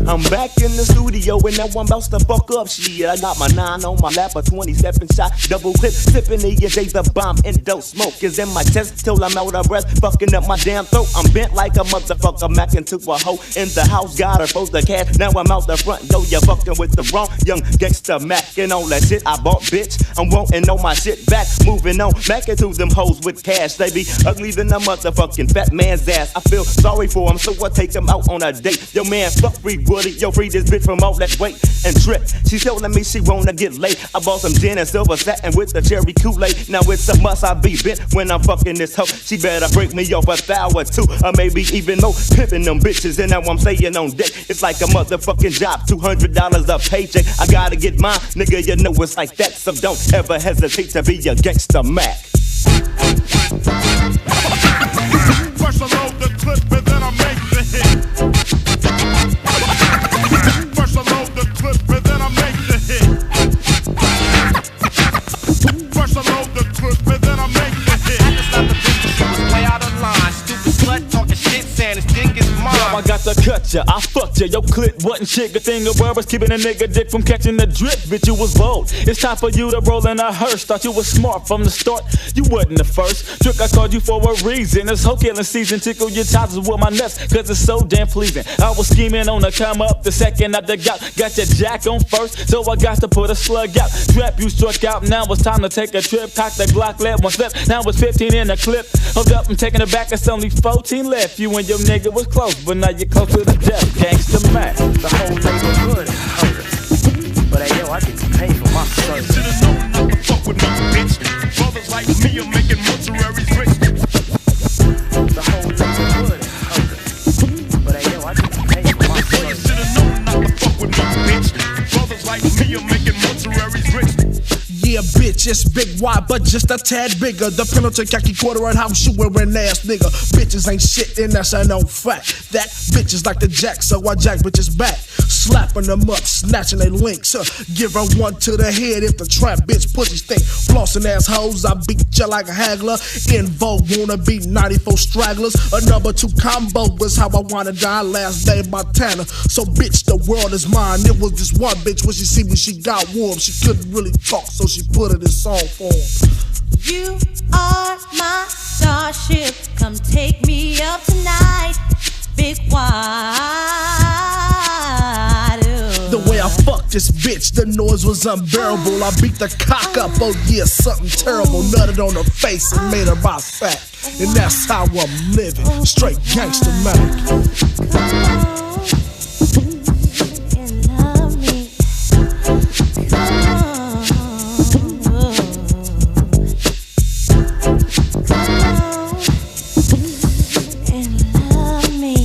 I'm back in the studio and now I'm about to fuck up shit. I got my 9 on my lap, a 27 shot, double clip, sipping the days the bomb and dope smoke is in my chest till I'm out of breath, fucking up my damn throat. I'm bent like a motherfucker, Mac into a hoe in the house, got her supposed to cash. Now I'm out the front door, you fucking with the wrong young gangster Mac and all that shit I bought, bitch. I'm wanting all my shit back, moving on, Mac into them hoes with cash. They be ugly than a motherfucking fat man's ass. I feel sorry for him, so I take him out on a date. Yo man, fuck free Woody, yo free this bitch from all that weight and trip. She's telling me she wanna get laid. I bought some gin and silver satin with the cherry Kool-Aid. Now it's a must, I be bent when I'm fucking this hoe. She better break me off 1,000 or 2, or maybe even more. Pimping them bitches, and now I'm staying on deck. It's like a motherfucking job, $200 a paycheck. I gotta get mine, nigga, you know it's like that. So don't ever hesitate to be a gangster Mac. First I load the clip and then I make the hit. First I load the clip and then I make the hit. First I load the clip and then I make the hit. I just left the bitch, she was way out of line. Stupid slut talking shit, saying this dick is mine. Yo, I got to cut ya, I fucked ya. Your clip wasn't shit. Good thing the world was keeping a nigga dick from catching the drip. Bitch, you was bold. It's time for you to roll in a hearse. Thought you was smart from the start. You wasn't the first. Trick, I called you for a reason. It's hoe killing season. Tickle your chops with my nuts, cause it's so damn pleasing. I was scheming on the come up the second I dug out. Got your jack on first, so I got to put a slug out. Trap, you struck out. Now it's time to take a trip. Cock the Glock, let one slip. Now it's 15 in the clip. Hold up, I'm taking it back. It's only 14 left. You and your nigga was close, but now you're close to the death. Gangsta Mac. The whole neighborhood heard it. But hey, yo, I get paid for my service. You should've known not to fuck with me, bitch. Brothers like me are making mortuaries rich. The whole neighborhood heard it. But hey, yo, I get paid for my You service. should've known not to fuck with me, bitch. Brothers like me are making mortuaries rich. Yeah, bitch, it's Big Y, but just a tad bigger. The penalty khaki quarter and house you wearing ass nigga. Bitches ain't shit, and that's a known fact. That bitches like the jack, so I jack bitches back. Slapping them up, snatching their links. Give her one to the head if the trap bitch pussy stink. Flossing assholes, I beat ya like a haggler. In vogue, wanna beat 94 stragglers. A number 2 combo was how I wanna die. Last day Montana, so bitch, the world is mine. It was this one bitch, when she see me, she got warm. She couldn't really talk, so she put it in song form. You are my starship. Come take me up tonight, Big Wide. The way I fucked this bitch, the noise was unbearable. I beat the cock up, oh yeah, something terrible. Nutted on her face and made her my fat. And that's how I'm living, straight gangster Mac. Come on and love me. Come on. Come on and love me.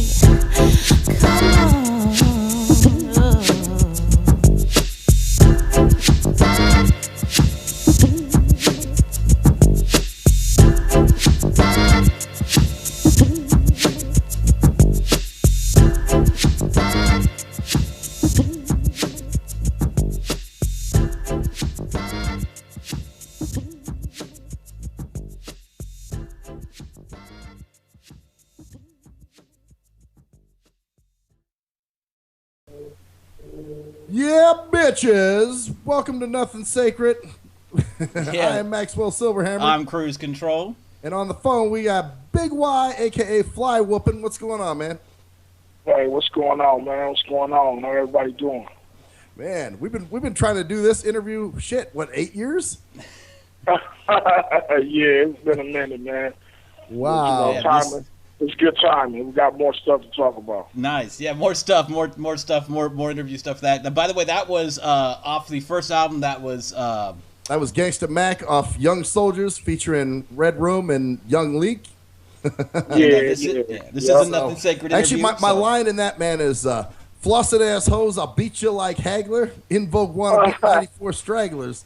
Come on. Yeah, bitches. Welcome to Nothing Sacred. Yeah. I am Maxwell Silverhammer. I'm Cruise Control. And on the phone, we got Big Y, a.k.a. Fly Woopin. What's going on, man? Hey, what's going on, man? What's going on? How everybody doing? Man, we've been trying to do this interview, 8 years? Yeah, it's been a minute, man. Wow. You know, it's good timing. We got more stuff to talk about. Nice. Yeah, more stuff, more interview stuff. By the way, that was off the first album. That was Gangsta Mac off Young Soldiers featuring Red Room and Young Leak. This is Nothing Sacred interview. Actually, my line in that, man, is flossed ass hoes, I'll beat you like Hagler. In Vogue 1, I'll beat 94 stragglers.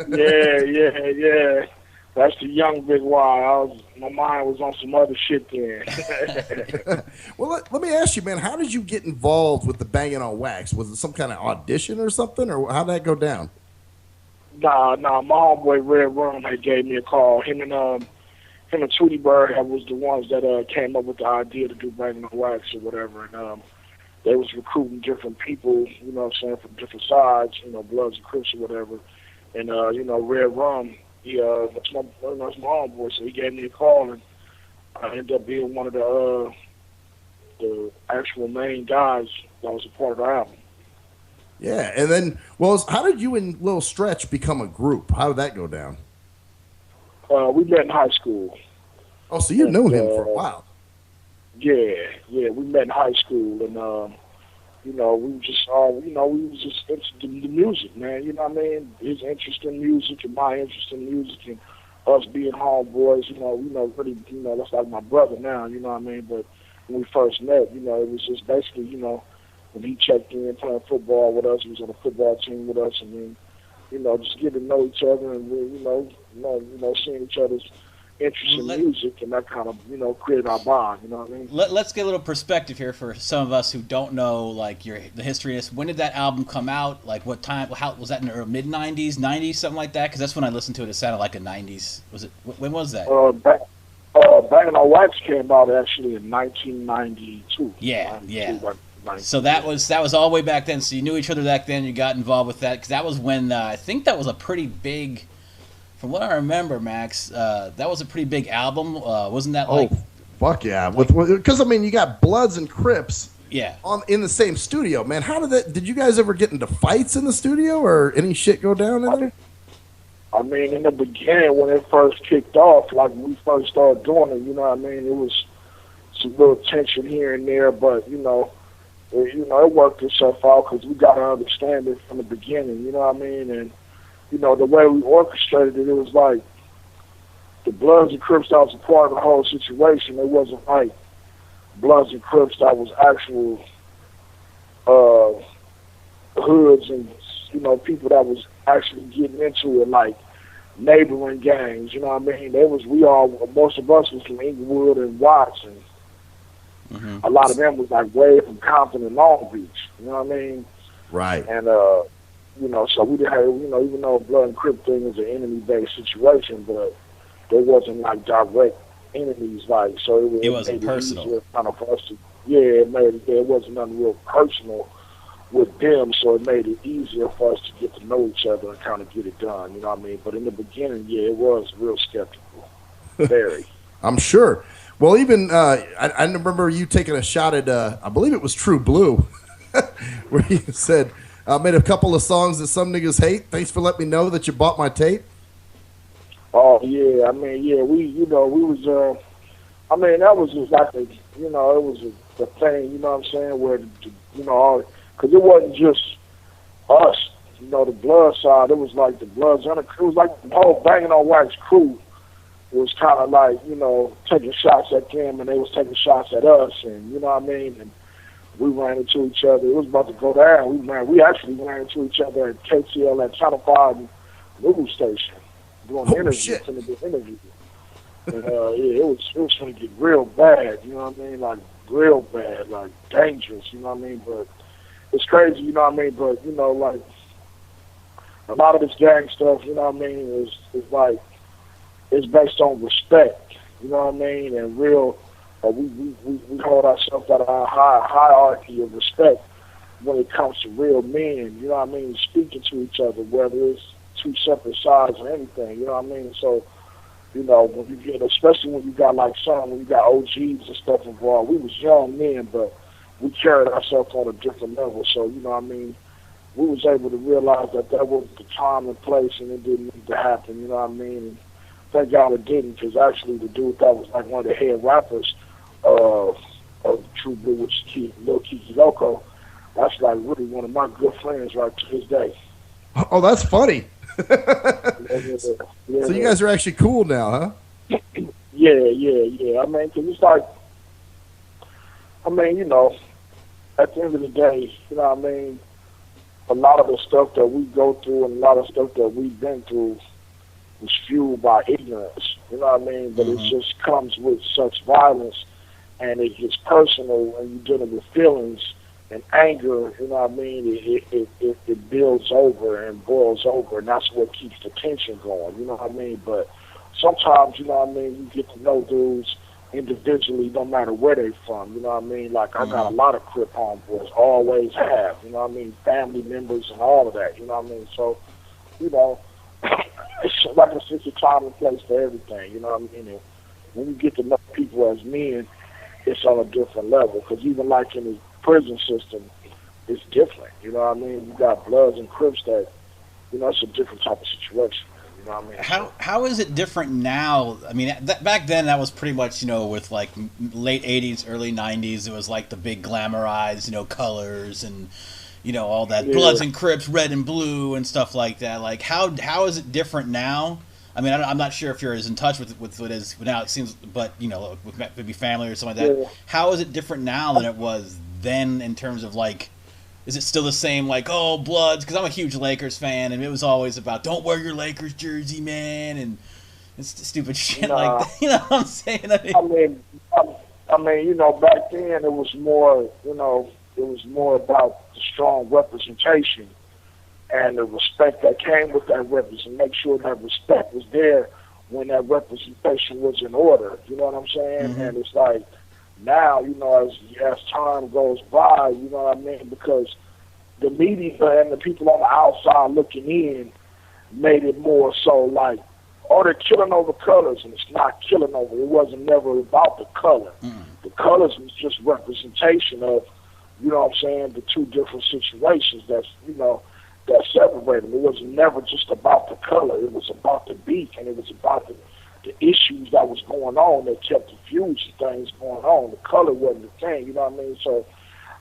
Yeah. That's the young Big Y. My mind was on some other shit then. Well, let me ask you, man, how did you get involved with the Bangin' on Wax? Was it some kind of audition or something, or how'd that go down? Nah, my homeboy Red Rum had gave me a call. Him and Tootie Bird was the ones that came up with the idea to do Bangin' on Wax or whatever, and they was recruiting different people, you know what I'm saying, from different sides, you know, Bloods and Crips or whatever. And you know, Red Rum, that's my homeboy, so he gave me a call, and I ended up being one of the actual main guys that was a part of the album. Yeah, and then, well, how did you and Lil Stretch become a group? How did that go down? We met in high school. Oh, so you knew him for a while. Yeah, we met in high school, and you know, we was just into the music, man. You know what I mean? His interest in music and my interest in music, and us being homeboys. You know, really, you know, that's like my brother now. You know what I mean? But when we first met, you know, it was just basically, you know, when he checked in playing football with us, he was on a football team with us, and then, you know, just getting to know each other, and you know, seeing each other's interest in music, and that kind of, you know, created our bond. You know what I mean? Let's get a little perspective here for some of us who don't know, like, the history of this. When did that album come out? Like, what time? How was that, in the mid '90s, '90s, something like that? Because that's when I listened to it. It sounded like a '90s. Was it? When was that? Bangin' on Wax came out actually in 1992. Yeah. 92. So that was all the way back then. So you knew each other back then. You got involved with that because that was when I think that was a pretty big. From what I remember, Max, that was a pretty big album. Wasn't that like? Oh, fuck yeah! Because I mean, you got Bloods and Crips. Yeah. In the same studio, man. How did that? Did you guys ever get into fights in the studio or any shit go down in there? I mean, in the beginning, when it first kicked off, like when we first started doing it, you know what I mean? It was some little tension here and there, but you know, it worked itself out because we got to understand it from the beginning. You know what I mean? And you know, the way we orchestrated it, it was like the Bloods and Crips that was a part of the whole situation. It wasn't like Bloods and Crips that was actual hoods and, you know, people that was actually getting into it, like neighboring gangs. You know what I mean? Most of us was from Inglewood and Watts, and a lot of them was like way from Compton and Long Beach. You know what I mean? Right. And you know, so we didn't have, you know, even though Blood and Crip thing was an enemy-based situation, but there wasn't like direct enemies, like, so it wasn't personal. Kind of for us to, it wasn't nothing real personal with them, so it made it easier for us to get to know each other and kind of get it done. You know what I mean? But in the beginning, it was real skeptical, very. I'm sure. Well, even I remember you taking a shot at I believe it was True Blue, where you said. I made a couple of songs that some niggas hate. Thanks for letting me know that you bought my tape. Oh, yeah. I mean, we was, I mean, that was just like it was a thing, you know what I'm saying, where, you know, because it wasn't just us, you know, the Blood side. It was like the Bloods, it was like the whole Bangin' on Wax crew was kind of like, you know, taking shots at them, and they was taking shots at us, and, you know what I mean, and we ran into each other. It was about to go down. We actually ran into each other at KTL at Channel 5 news station doing interviews. And it was going to get real bad. You know what I mean? Like real bad, like dangerous. You know what I mean? But it's crazy. You know what I mean? But you know, like a lot of this gang stuff. You know what I mean? Is like it's based on respect. You know what I mean? And real. We hold ourselves at a hierarchy of respect when it comes to real men, you know what I mean, speaking to each other, whether it's two separate sides or anything, you know what I mean? So, you know, when you get, especially when you got like when you got OGs and stuff involved, we was young men, but we carried ourselves on a different level. So, you know what I mean, we was able to realize that was the time and place, and it didn't need to happen, you know what I mean? And thank God it didn't, because actually the dude that was like one of the head rappers of True Blue, which is Lil Kiki Loco, that's like really one of my good friends right to this day. Oh, that's funny. So you guys are actually cool now, huh? Yeah. I mean, because it's like, I mean, you know, at the end of the day, you know what I mean, a lot of the stuff that we go through and a lot of stuff that we've been through was fueled by ignorance. You know what I mean? But it just comes with such violence, and it gets personal when you're dealing with feelings and anger. You know what I mean? It builds over and boils over, and that's what keeps the tension going. You know what I mean? But sometimes, you know what I mean, you get to know dudes individually, no matter where they from. You know what I mean? Like, I got a lot of Crip homeboys, always have. You know what I mean? Family members and all of that. You know what I mean? So, you know, it's like it's a time and place for everything. You know what I mean? And when you get to know people as men, it's on a different level. Because even like in the prison system, it's different. You know what I mean? You got Bloods and Crips that, you know, it's a different type of situation. You know what I mean? How is it different now? I mean, back then that was pretty much, you know, with like late 80s, early 90s, it was like the big glamorized, you know, colors and, you know, all that Bloods and Crips, red and blue and stuff like that. Like, how is it different now? I mean, I'm not sure if you're as in touch with what it is now. It seems, but, you know, with maybe family or something like that. How is it different now than it was then in terms of, like, is it still the same, like, oh, Bloods? Because I'm a huge Lakers fan, and it was always about, don't wear your Lakers jersey, man, and it's stupid shit like that. You know what I'm saying? I mean, you know, back then it was more, you know, it was more about the strong representation and the respect that came with that representation. Make sure that respect was there when that representation was in order. You know what I'm saying? And it's like, now, you know, as time goes by, you know what I mean, because the media and the people on the outside looking in made it more so like, oh, they're killing over colors, and it's not killing over. It wasn't never about the color. The colors was just representation of, you know what I'm saying, the two different situations that's, you know, that separated them. It was never just about the color. It was about the beat, and it was about the issues that was going on that kept the fuse things going on. The color wasn't the thing, you know what I mean? So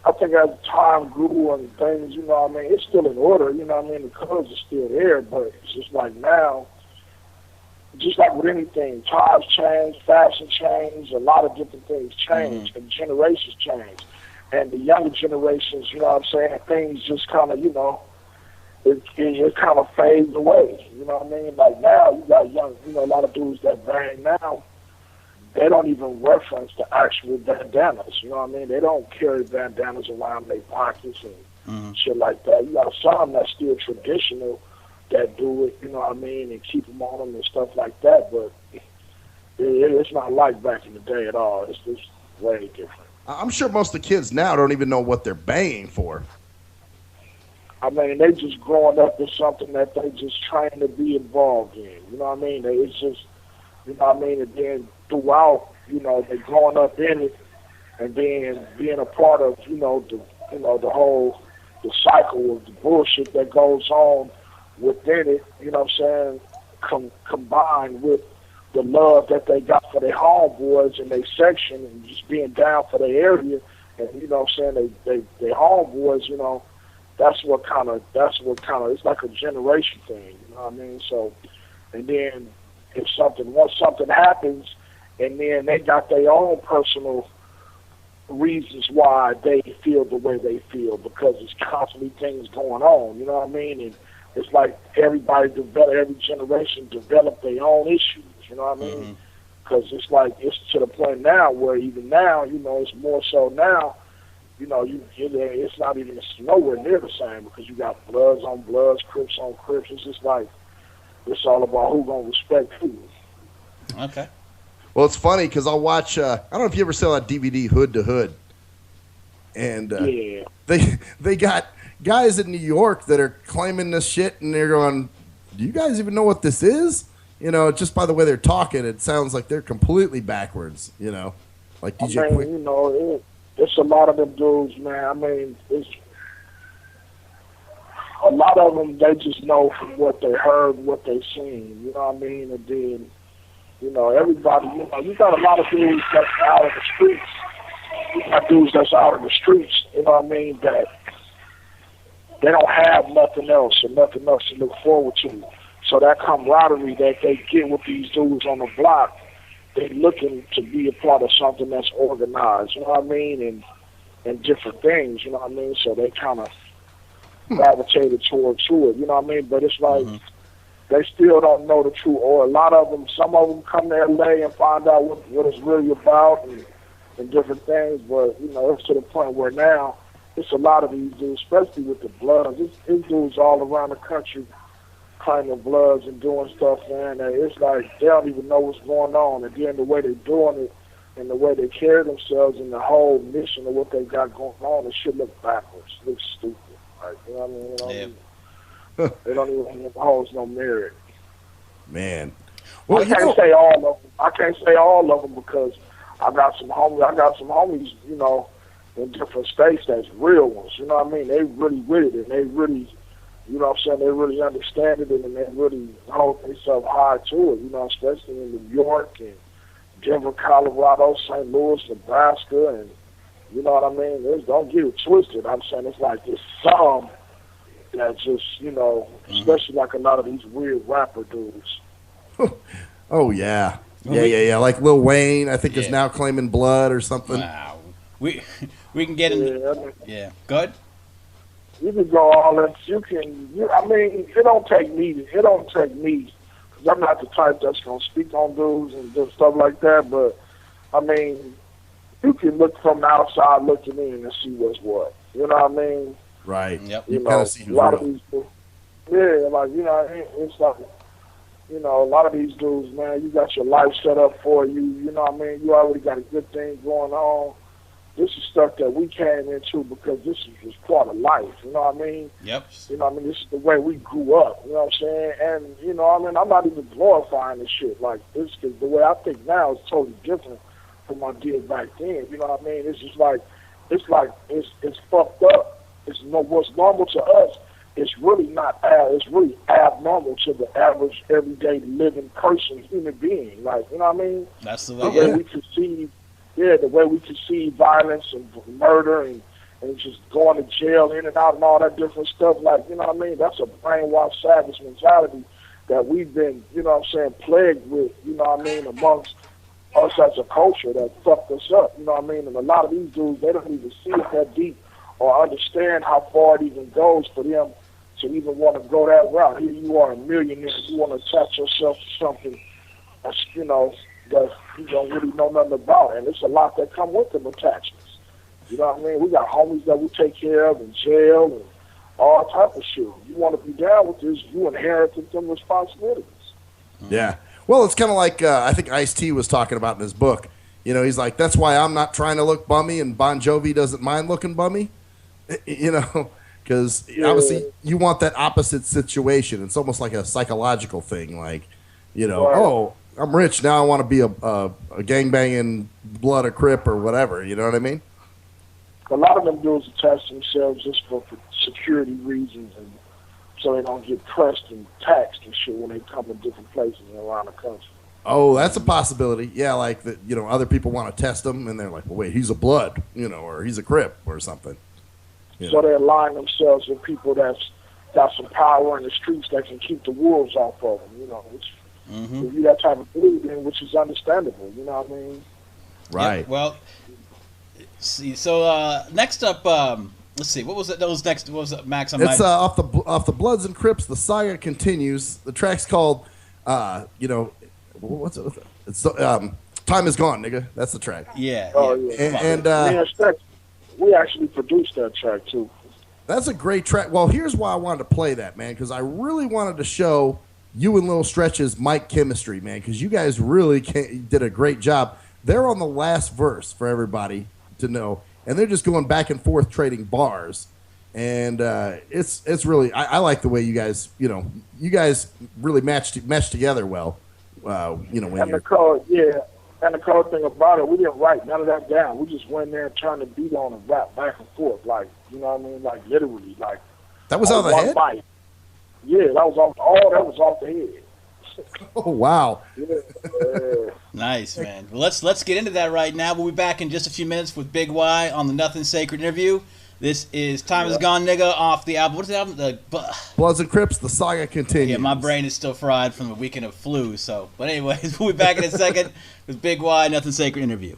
I think as time grew and things, you know what I mean, it's still in order, you know what I mean? The colors are still there, but it's just like now, just like with anything, times change, fashion change, a lot of different things change, and generations change. And the younger generations, you know what I'm saying, things just kind of, you know, it kind of fades away. You know what I mean? Like now, you got young, you know, a lot of dudes that bang now, they don't even reference the actual bandanas. You know what I mean? They don't carry bandanas around their pockets and shit like that. You got some that's still traditional that do it, you know what I mean, and keep them on them and stuff like that. But it's not like back in the day at all. It's just way different. I'm sure most of the kids now don't even know what they're banging for. I mean, they just growing up with something that they just trying to be involved in. You know what I mean? It's just, you know what I mean? And then throughout, you know, they growing up in it, and then being a part of, the whole, the cycle of the bullshit that goes on within it. You know what I'm saying? Combined with the love that they got for their homeboys in their section, and just being down for their area, and you know what I'm saying? They homeboys, you know. That's what kind of, it's like a generation thing, you know what I mean? So, and then once something happens, and then they got their own personal reasons why they feel the way they feel, because it's constantly things going on, you know what I mean? And it's like every generation develop their own issues, you know what I mean? Because it's like, it's to the point now where even now, you know, it's more so now, you know, it's not even, it's nowhere near the same, because you got Bloods on Bloods, Crips on Crips. It's just like, it's all about who gonna respect who. Okay. Well, it's funny because I'll watch. I don't know if you ever saw that DVD Hood to Hood, and they got guys in New York that are claiming this shit, and they're going, "Do you guys even know what this is?" You know, just by the way they're talking, it sounds like they're completely backwards. You know, like DJ Quick. You know, it's a lot of them dudes, man. I mean, it's a lot of them. They just know from what they heard, what they seen. You know what I mean? And then, you know, everybody. You know, you got a lot of dudes that's out of the streets. You got dudes that's out of the streets. You know what I mean? That they don't have nothing else or nothing else to look forward to. So that camaraderie that they get with these dudes on the block, they looking to be a part of something that's organized, you know what I mean, and different things, you know what I mean. So they kind of gravitated to it, you know what I mean. But it's like they still don't know the truth. Or a lot of them, some of them come to LA and find out what it's really about and different things. But, you know, it's to the point where now it's a lot of these dudes, especially with the Bloods. It's dudes all around the country claiming Bloods and doing stuff, man. And it's like they don't even know what's going on. And then the way they're doing it and the way they carry themselves and the whole mission of what they got going on, it should look backwards. It looks stupid. Like, you know what I mean? They don't even hold no merit. Man. Well, I can't say all of them. I can't say all of them because I got some homies, you know, in different states that's real ones. You know what I mean? They really with it, and they really, you know what I'm saying, they really understand it, and they really hold themselves high to it, you know, especially in New York and Denver, Colorado, St. Louis, Nebraska, and you know what I mean? Don't get it twisted. I'm saying it's like this some that just, you know, especially like a lot of these weird rapper dudes. Oh, yeah. Yeah. Like Lil Wayne, I think, is now claiming blood or something. Wow. We can get in. Yeah. Good. You can go all that. I mean, it don't take me. Because I'm not the type that's going to speak on dudes and do stuff like that. But, I mean, you can look from the outside looking in and see what's what. You know what I mean? Right. Yep. You know, a lot of these dudes. Yeah, like, you know, it's like, you know, a lot of these dudes, man, you got your life set up for you. You know what I mean? You already got a good thing going on. This is stuff that we came into because this is just part of life. You know what I mean? Yep. You know what I mean? This is the way we grew up. You know what I'm saying? And, you know what I mean? I'm not even glorifying this shit like this because the way I think now is totally different from what I did back then. You know what I mean? It's just like, it's fucked up. What's normal to us. It's really not. It's really abnormal to the average, everyday, living person, human being. Like, you know what I mean? That's the The way. way we conceive, the way we conceive violence and murder and just going to jail, in and out, and all that different stuff. Like, you know what I mean? That's a brainwashed, savage mentality that we've been, you know what I'm saying, plagued with. You know what I mean? Amongst us as a culture that fucked us up. You know what I mean? And a lot of these dudes, they don't even see it that deep or understand how far it even goes for them to even want to go that route. Here you are, a millionaire. You want to attach yourself to something that's, you know, that you don't really know nothing about. And it's a lot that come with them attachments. You know what I mean? We got homies that we take care of in jail and all type of shit. You want to be down with this, you inherited them responsibilities. Yeah. Well, it's kind of like I think Ice-T was talking about in his book. You know, he's like, that's why I'm not trying to look bummy, and Bon Jovi doesn't mind looking bummy. You know, because obviously you want that opposite situation. It's almost like a psychological thing. Like, you know, oh, I'm rich now. I want to be a gangbanging blood or crip or whatever. You know what I mean? A lot of them dudes attach themselves just for security reasons and so they don't get pressed and taxed and shit when they come in different places around the country. Oh, that's a possibility. Yeah, like that. You know, other people want to test them, and they're like, "Well, wait, he's a blood, you know, or he's a crip or something." So they align themselves with people that's got some power in the streets that can keep the wolves off of them. You know, which if you that type of dude, then which is understandable. You know what I mean? Right. Yep. Well, see. So next up, let's see. What was it? That was next. What was it, Max? It's off the Bloods and Crips. The saga continues. The track's called, you know, what's it? It's Time Is Gone, nigga. That's the track. Yeah. Oh yeah. And we actually produced that track too. That's a great track. Well, here's why I wanted to play that, man, because I really wanted to show you and Lil Stretch's mic chemistry, man, because you guys really did a great job. They're on the last verse for everybody to know, and they're just going back and forth trading bars, and it's really I like the way you guys really meshed together well. You know, when and the cool thing about it, we didn't write none of that down. We just went there and turned the beat on and rap back and forth, like, you know what I mean, like literally, like that was on the head. Bite. Yeah, that was off the head. Oh wow! Yeah. Nice, man. Well, let's get into that right now. We'll be back in just a few minutes with Big Y on the Nothing Sacred interview. This is Time Is Gone, nigga, off the album. What's the album? Bloods and Crips, the saga continues. Yeah, my brain is still fried from the weekend of flu. So, but anyways, we'll be back in a second with Big Y, Nothing Sacred interview.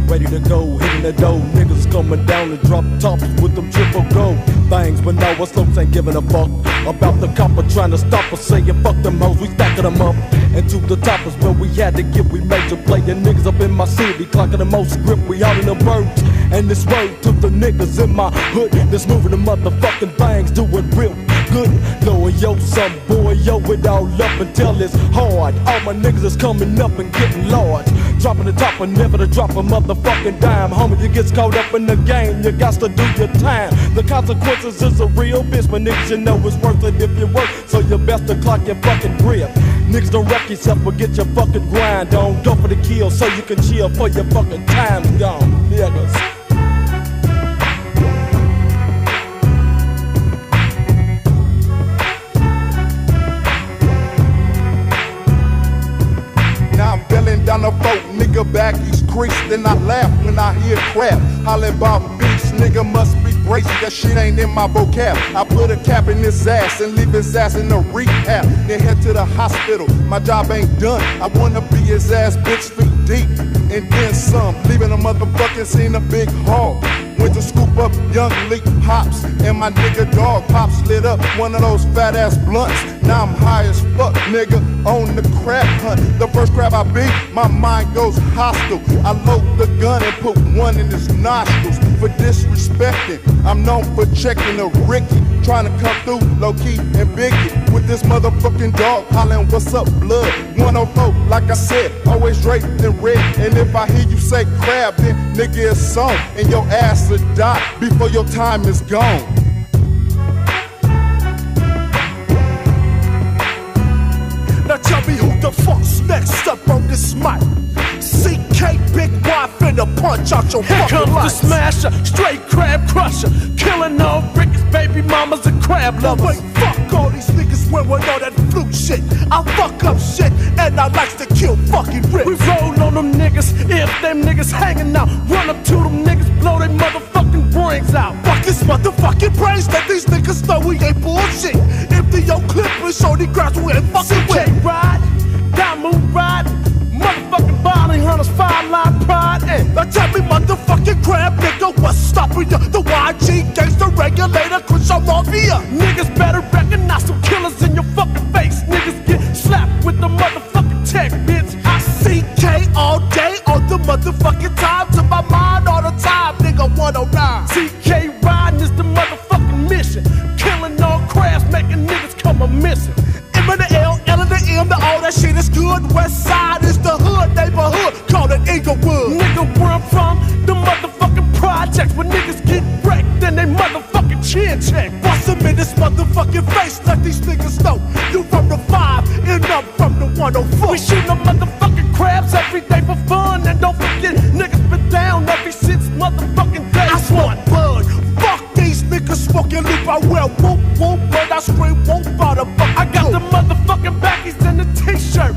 ready to go, hitting the dough. Niggas coming down and drop tops with them triple gold things. But no, us folks ain't giving a fuck about the copper trying to stop us, saying fuck them hoes, we stacking them up. And to the top is where we had to get, we major playing niggas up in my city, clocking the most grip, we out in the birds. And this word to the niggas in my hood that's moving the motherfucking things, doing real good. Knowing yo, some boy, yo, it all up until it's hard. All my niggas is coming up and getting large. Dropping the top and never to drop a motherfucking dime. Homie, you gets caught up in the game, you got to do your time. The consequences is a real bitch, but niggas, you know it's worth it if you work, so you best to clock your fucking grip. Niggas don't wreck yourself, but get your fucking grind on. Go for the kill so you can chill for your fucking time's gone, niggas. Now I'm belling down the boat, nigga back East Creek. Then I laugh when I hear crap. Hollin' about beats, nigga must be crazy. That shit ain't in my vocab. I put a cap in his ass and leave his ass in a rehab. Then head to the hospital, my job ain't done. I wanna be his ass, bitch, feet deep. And then some, leaving a motherfucking scene a big hog. Went to scoop up young leak pops, and my nigga dog pops lit up one of those fat ass blunts. Now I'm high as fuck, nigga, on the crab hunt. The first crab I beat, my mind goes hostile. I load the gun and put one in his nostrils for disrespecting. I'm known for checking a Ricky, trying to come through low key and biggie with this motherfucking dog hollering, what's up, blood? 104, like I said, always draped in red. And if I hear you say crab, then nigga it's on, and your ass will die before your time is gone. Now tell me who the fuck's next up on this mic? CK, big Y, finna punch out your Here fucking comes lights. the smasher, straight crab crusher, killing all Ricky's baby mamas and crab Now lovers. wait, fuck all these niggas wearing all that fluke shit. I fuck up shit, and I likes to kill fucking We rips. roll on them niggas, if them niggas hanging out, run up to them niggas, blow they motherfucking brains out. Fuck his motherfucking brains, let these niggas know we ain't bullshit. Empty your clip and show the grass we ain't fucking with. CK ride, diamond ride, motherfucking bounty hunters, fire line pride, and Now tell me motherfucking crab nigga, what's stopping you? The YG gangster regulator, Crenshaw Mafia. niggas better recognize some killers in your fucking face. Niggas get slapped with the motherfucking tech, bitch. I CK all day on the motherfucking time, to my mind all the time, nigga 109. CK riding is the motherfucking mission, killing all crabs, making niggas come a missing. M and the L, L and the M, the all that shit is good. West side is the hood, neighborhood, call it Inglewood. Nigga, where I'm from, the motherfucking projects, where niggas get wrecked, then they motherfucking chin check. Bust them in this motherfucking face, let these niggas know you from the 5 and I'm from the 104. We shoot them motherfucking crabs every day for fun, and don't forget, niggas been down every since motherfucking day. I want blood. Fuck these niggas smoking loop. I wear whoop whoop, but I scream whoop out of fucking I got the motherfucking baggies and the t-shirt,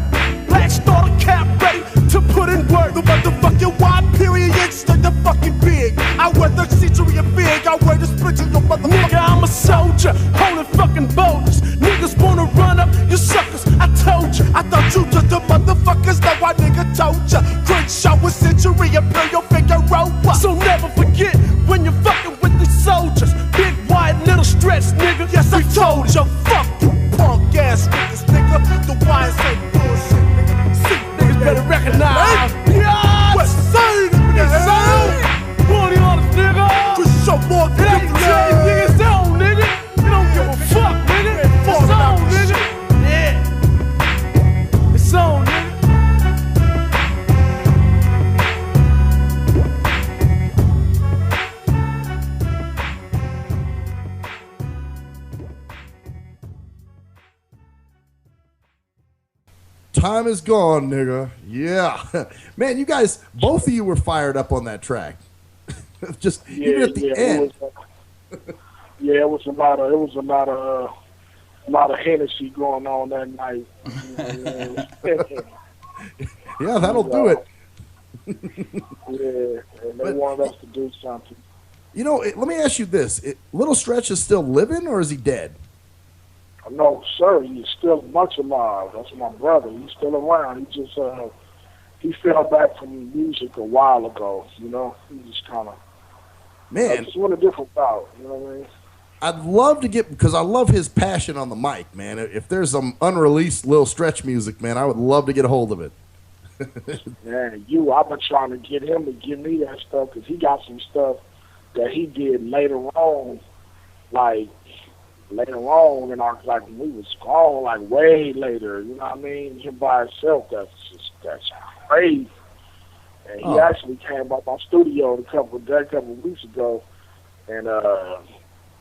black starter cap ready to put in work. the motherfucking wide periods to the fucking big. I wear the century and big. I wear the split to your motherfucking. Nigga, I'm a soldier, holding fucking boulders. Niggas wanna run up, you suckers, I told you. I thought you just the motherfuckers, now I nigga told ya. Crenshaw with century and play your finger rover. So never forget when you're fucking with these soldiers. Big, wide, little stretch, nigga. Yes, I told ya. Fuck you, punk ass niggas, nigga. The wires ain't bullshit, nigga. See, Niggas better recognize. Yeah, West Side, nigga. Party on us, nigga. Crenshaw more It than ain't changed, nigga. It's on, nigga. You don't give a fuck, nigga. It's on, nigga. Yeah. It's on, nigga. Time is gone, nigga. Yeah. Man, you guys, both of you were fired up on that track. Just even at the end. It was a lot of Hennessy going on that night. Yeah, that'll do it. Yeah, and they wanted us to do something. You know, let me ask you this. Little Stretch is still living or is he dead? No, sir, he's still much alive. That's my brother. He's still around. he fell back from music a while ago. You know, he just kind of just went a different route. You know what I mean? I'd love to get, because I love his passion on the mic, man. If there's some unreleased Lil Stretch music, man, I would love to get a hold of it. Man, I've been trying to get him to give me that stuff because he got some stuff that he did later on, and like we was gone, like way later. You know what I mean? Him by himself, that's crazy. And he actually came by my studio a couple of weeks ago, and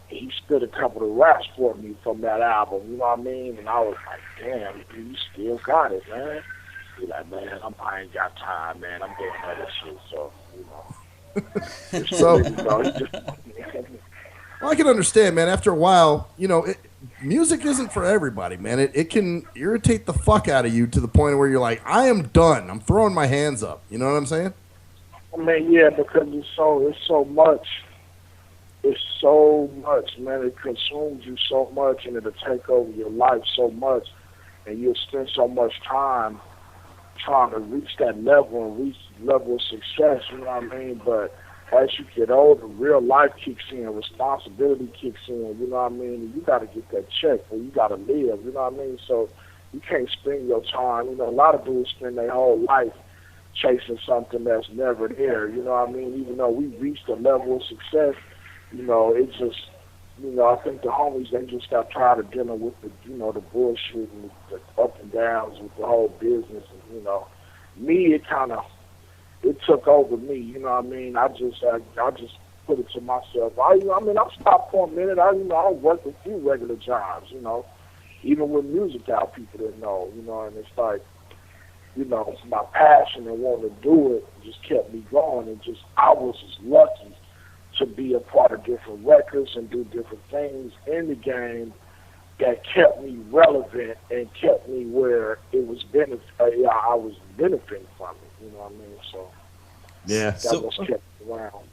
he spit a couple of raps for me from that album. You know what I mean? And I was like, damn, you still got it, man. He's like, man, I ain't got time, man. I'm doing other shit, so, you know. Well, I can understand, man. After a while, you know, music isn't for everybody, man. It can irritate the fuck out of you to the point where you're like, I am done. I'm throwing my hands up. You know what I'm saying? I mean, yeah, because it's so much. It's so much, man. It consumes you so much, and it'll take over your life so much, and you'll spend so much time trying to reach that level and reach the level of success, you know what I mean? But as you get older, real life kicks in, responsibility kicks in, you know what I mean? And you got to get that check, or you got to live, you know what I mean? So you can't spend your time. You know, a lot of dudes spend their whole life chasing something that's never there, you know what I mean? Even though we reached a level of success, you know, it's just, you know, I think the homies, they just got tired of dealing with the, you know, the bullshit and the up and downs with the whole business. And, you know, me, it took over me, you know what I mean? I just put it to myself. I stopped for a minute. I worked a few regular jobs, you know, even with music out, people didn't know, you know, and it's like, you know, my passion and wanting to do it just kept me going, and just, I was just lucky to be a part of different records and do different things in the game that kept me relevant and kept me where it was I was benefiting from it, you know what I mean? So yeah, that was kept me around.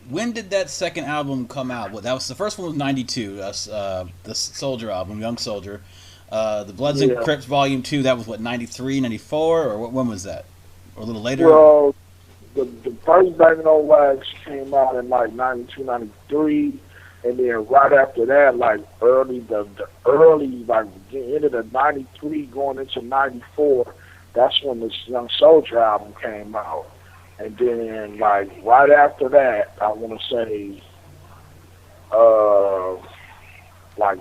When did that second album come out? Well, that was the first one was '92. The Soldier album, Young Soldier. The Bloods and Crips Volume 2. That was what, '93, '94, or when was that? Or a little later? Well, the first Bangin' on Wax came out in like '92, '93, and then right after that, like the end of the '93 going into '94, that's when this Young Soldier album came out. And then, like, right after that, I want to say, like,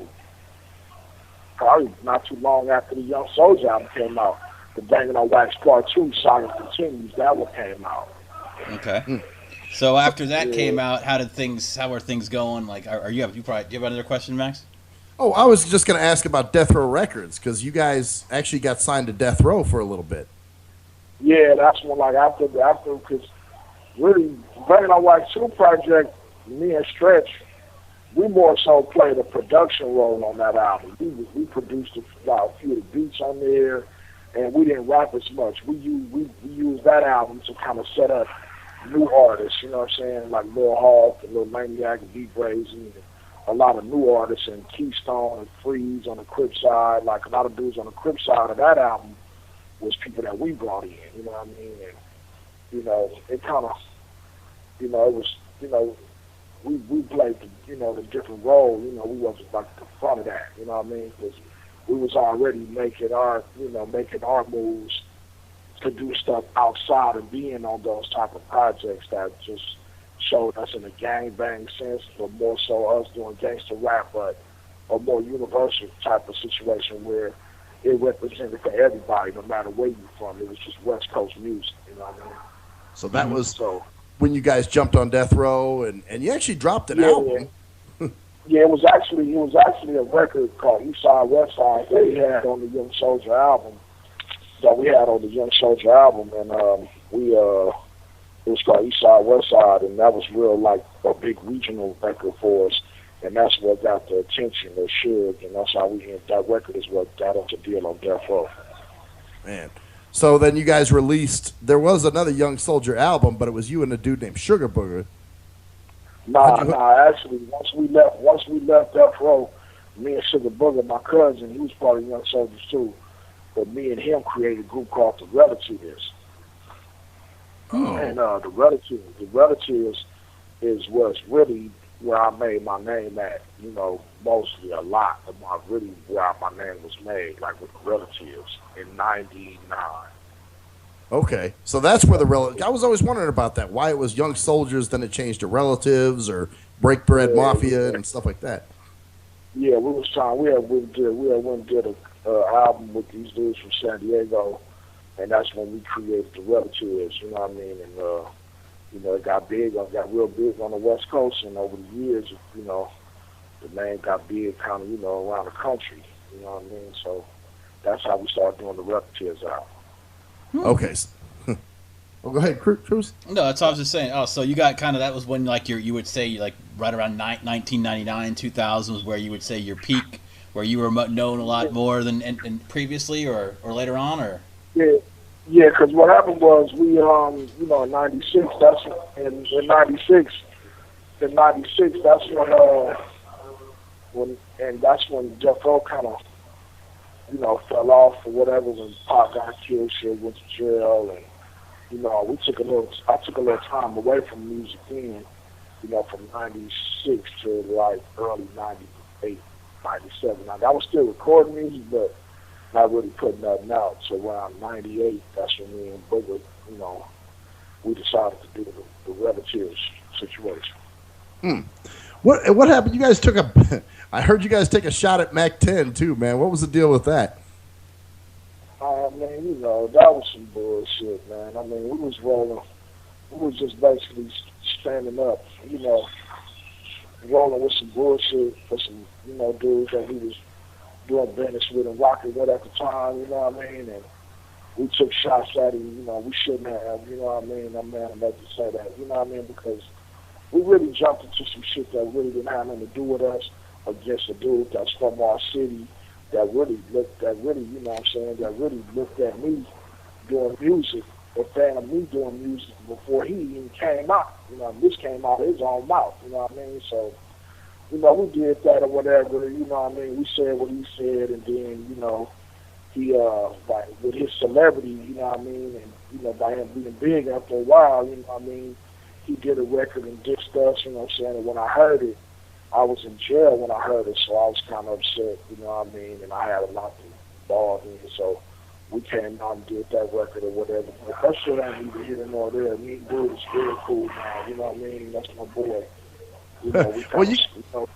probably not too long after the Young Soldier album came out, the Bangin' on Wax Part 2, Saga Continues, that one came out. Okay. So after that came out, how were things going? Like, do you have another question, Max? Oh, I was just going to ask about Death Row Records, because you guys actually got signed to Death Row for a little bit. Yeah, that's when, like, after, because really, Bangin' on Wax 2 project, me and Stretch, we more so played a production role on that album. We produced a few of the beats on there, and we didn't rap as much. We used that album to kind of set up new artists, you know what I'm saying, like Lil Hawk and Lil Maniac and D-Brazy, and a lot of new artists, and Keystone and Freeze on the Crip side. Like, a lot of dudes on the Crip side of that album was people that we brought in, you know what I mean? And, you know, it kind of, you know, it was, you know, we played, the different role. You know, we wasn't like the front of that, you know what I mean? Because we was already making our moves to do stuff outside of being on those type of projects that just showed us in a gangbang sense, but more so us doing gangster rap, but a more universal type of situation where it represented for everybody, no matter where you're from. It was just West Coast music, you know what I mean? So that was when you guys jumped on Death Row, and you actually dropped an album. Yeah, it was actually a record called East Side West Side that we had on the Young Soldier album. And it was called East Side West Side, and that was real like a big regional record for us. And that's what got the attention of Suge, and that's how that record is what got us a deal on Death Row. Man. So then you guys released, there was another Young Soldier album, but it was you and a dude named Suga-Booga. Nah, actually, once we left Death Row, me and Suga-Booga, my cousin, he was part of Young Soldiers too, but me and him created a group called The Relatives. And the relatives is what's really where I made my name at. You know, mostly a lot of really where my name was made, like with the relatives in '99. Okay, so that's where the relative. I was always wondering about that. Why it was Young Soldiers, then it changed to Relatives or Break Bread Mafia and stuff like that. Yeah, we was trying. We had went and did a album with these dudes from San Diego, and that's when we created the Relatives. You know what I mean? And you know, it got real big on the West Coast, and over the years, you know, the name got big, kind of, you know, around the country. You know what I mean? So that's how we started doing the Relatives album. Okay. Well, go ahead, Cruz. No, that's what I was just saying. Oh, so you got kind of, that was when, like, you would say, like, right around 1999, 2000 was where you would say your peak, where you were known a lot more than previously or later on, or? Yeah, because what happened was we, you know, in '96, in '96, that's that's when Jeff O kind of, you know, fell off or whatever when Pop got killed, shit, went to jail, and, you know, I took a little time away from music then, you know, from '96 to like early '98, '97. Now, I was still recording music, but not really putting nothing out. So around '98, that's when me and Booga, you know, we decided to do the Relatives situation. What happened? You guys took a. I heard you guys take a shot at Mac 10 too, man. What was the deal with that? Man, you know, that was some bullshit, man. I mean, we was rolling. We was just basically standing up, you know, rolling with some bullshit for some, you know, dudes that we was doing business with and rocking with at the time, you know what I mean? And we took shots at him, you know, we shouldn't have, you know what I mean? I'm man enough to say that, you know what I mean? Because we really jumped into some shit that really didn't have nothing to do with us, against a dude that's from our city that really, you know what I'm saying, that really looked at me doing music, a fan of me doing music before he even came out. You know, this came out of his own mouth, you know what I mean? So, you know, we did that or whatever, you know what I mean? We said what he said, and then, you know, he, like, with his celebrity, you know what I mean, and, you know, by him being big after a while, you know what I mean, he did a record and dissed us, you know what I'm saying, and when I heard it, I was in jail when I heard it, so I was kind of upset, you know what I mean, and I had a lot involved in it, so we came out and did that record or whatever. But that shit ain't either here nor there. Me and dude is very cool now, you know what I mean? That's my boy. You know, we well,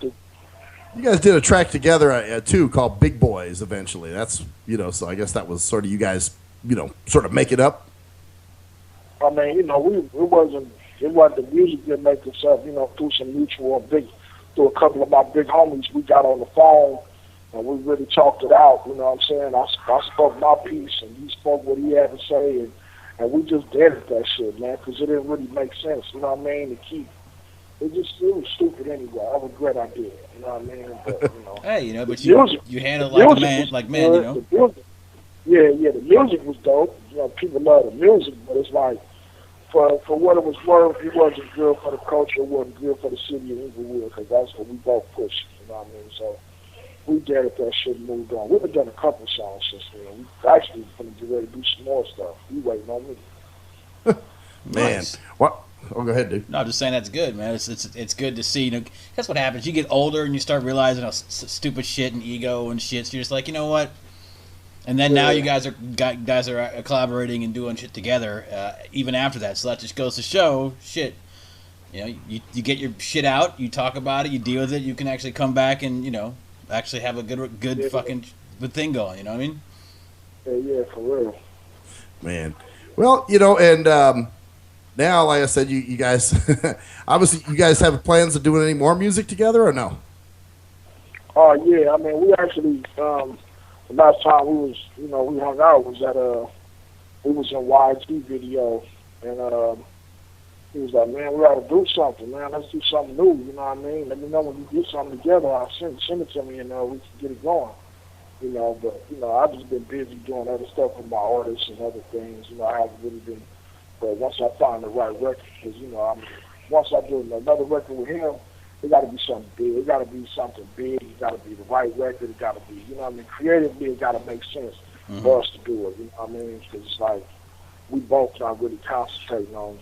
you guys did a track together too called Big Boys eventually. That's, you know, so I guess that was sort of you guys, you know, sort of make it up. I mean, you know, it wasn't the music that make us up, you know, through some mutual through a couple of my big homies, we got on the phone and we really talked it out, you know what I'm saying? I spoke my piece and he spoke what he had to say, and we just did that shit, man, because it didn't really make sense, you know what I mean, it was stupid anyway. I regret I did, you know what I mean? But, you know. Hey, you know, but you handled it like men, you know? The music was dope. You know, people love the music, but it's like, for what it was worth, it wasn't good for the culture, it wasn't good for the city of Inglewood, because that's what we both pushed, you know what I mean? So we did it, that shit moved on. We've done a couple songs since then. We actually going to get ready to do some more stuff. We waiting on me. Man. Nice. What? Oh, go ahead, dude. No, I'm just saying that's good, man. It's good to see. You know, that's what happens. You get older and you start realizing how stupid shit and ego and shit. So you're just like, you know what? And then now you guys are collaborating and doing shit together, even after that. So that just goes to show, shit. You know, you get your shit out, you talk about it, you deal with it. You can actually come back and, you know, actually have a good fucking good thing going. You know what I mean? Yeah, for real. Man, well, you know, and now, like I said, you guys obviously you guys have plans of doing any more music together or no? Oh yeah, I mean, we actually. The last time we hung out was at we was in YG video, and he was like, man, we ought to do something, man. Let's do something new, you know what I mean? Let me know when you get something together. I'll send it to me, and we can get it going, you know. But, you know, I've just been busy doing other stuff with my artists and other things, you know. I haven't really been, but once I find the right record, because, you know, once I do another record with him, it got to be something big. It got to be something big. It got to be the right record. It got to be, you know what I mean? Creatively, it got to make sense for us to do it, you know what I mean? Because it's like, we both not really concentrating on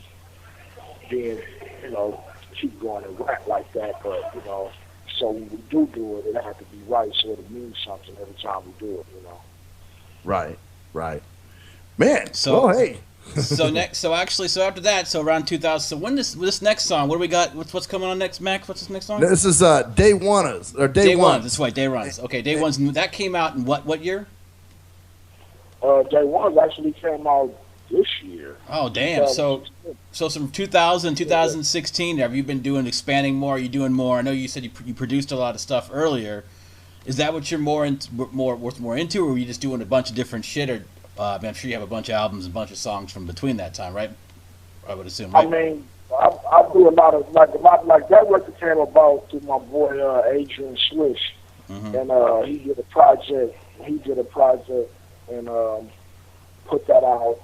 being, you know, keep going and rap like that. But, you know, so when we do it, it has to be right, so it means something every time we do it, you know. Right. Man, So- well, hey. So after that, so around 2000. So when this next song, what do we got? What's coming on next, Max? What's this next song? This is Day Ones. Day Ones. That's right, Day Ones. Okay, Day Ones. That came out in what year? Day Ones actually came out this year. Oh, damn. So from 2000, 2016, have you been expanding more? Are you doing more? I know you said you produced a lot of stuff earlier. Is that what you're more into, or are you just doing a bunch of different shit? Or I'm sure you have a bunch of albums and a bunch of songs from between that time, right? I would assume, right? I mean, I do a lot of, like that record came about through my boy Adrian Swish. And he did a project and put that out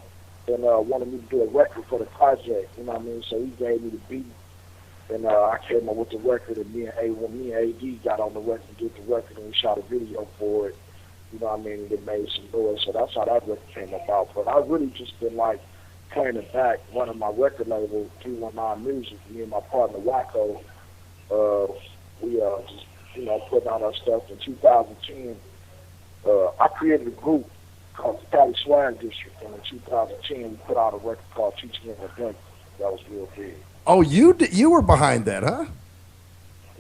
and wanted me to do a record for the project, you know what I mean? So he gave me the beat, and I came up with the record, and me and AD got on the record, did the record, and we shot a video for it, you know what I mean? And it made some noise, so that's how that record came about. But I've really just been like playing it back, running my record label, 319 Music, me and my partner Wacko, we just, you know, putting out our stuff. In 2010, I created a group called the Cali Swag District, and in 2010 we put out a record called Teach Me How to Drink. That was real big. Oh, you were behind that, huh?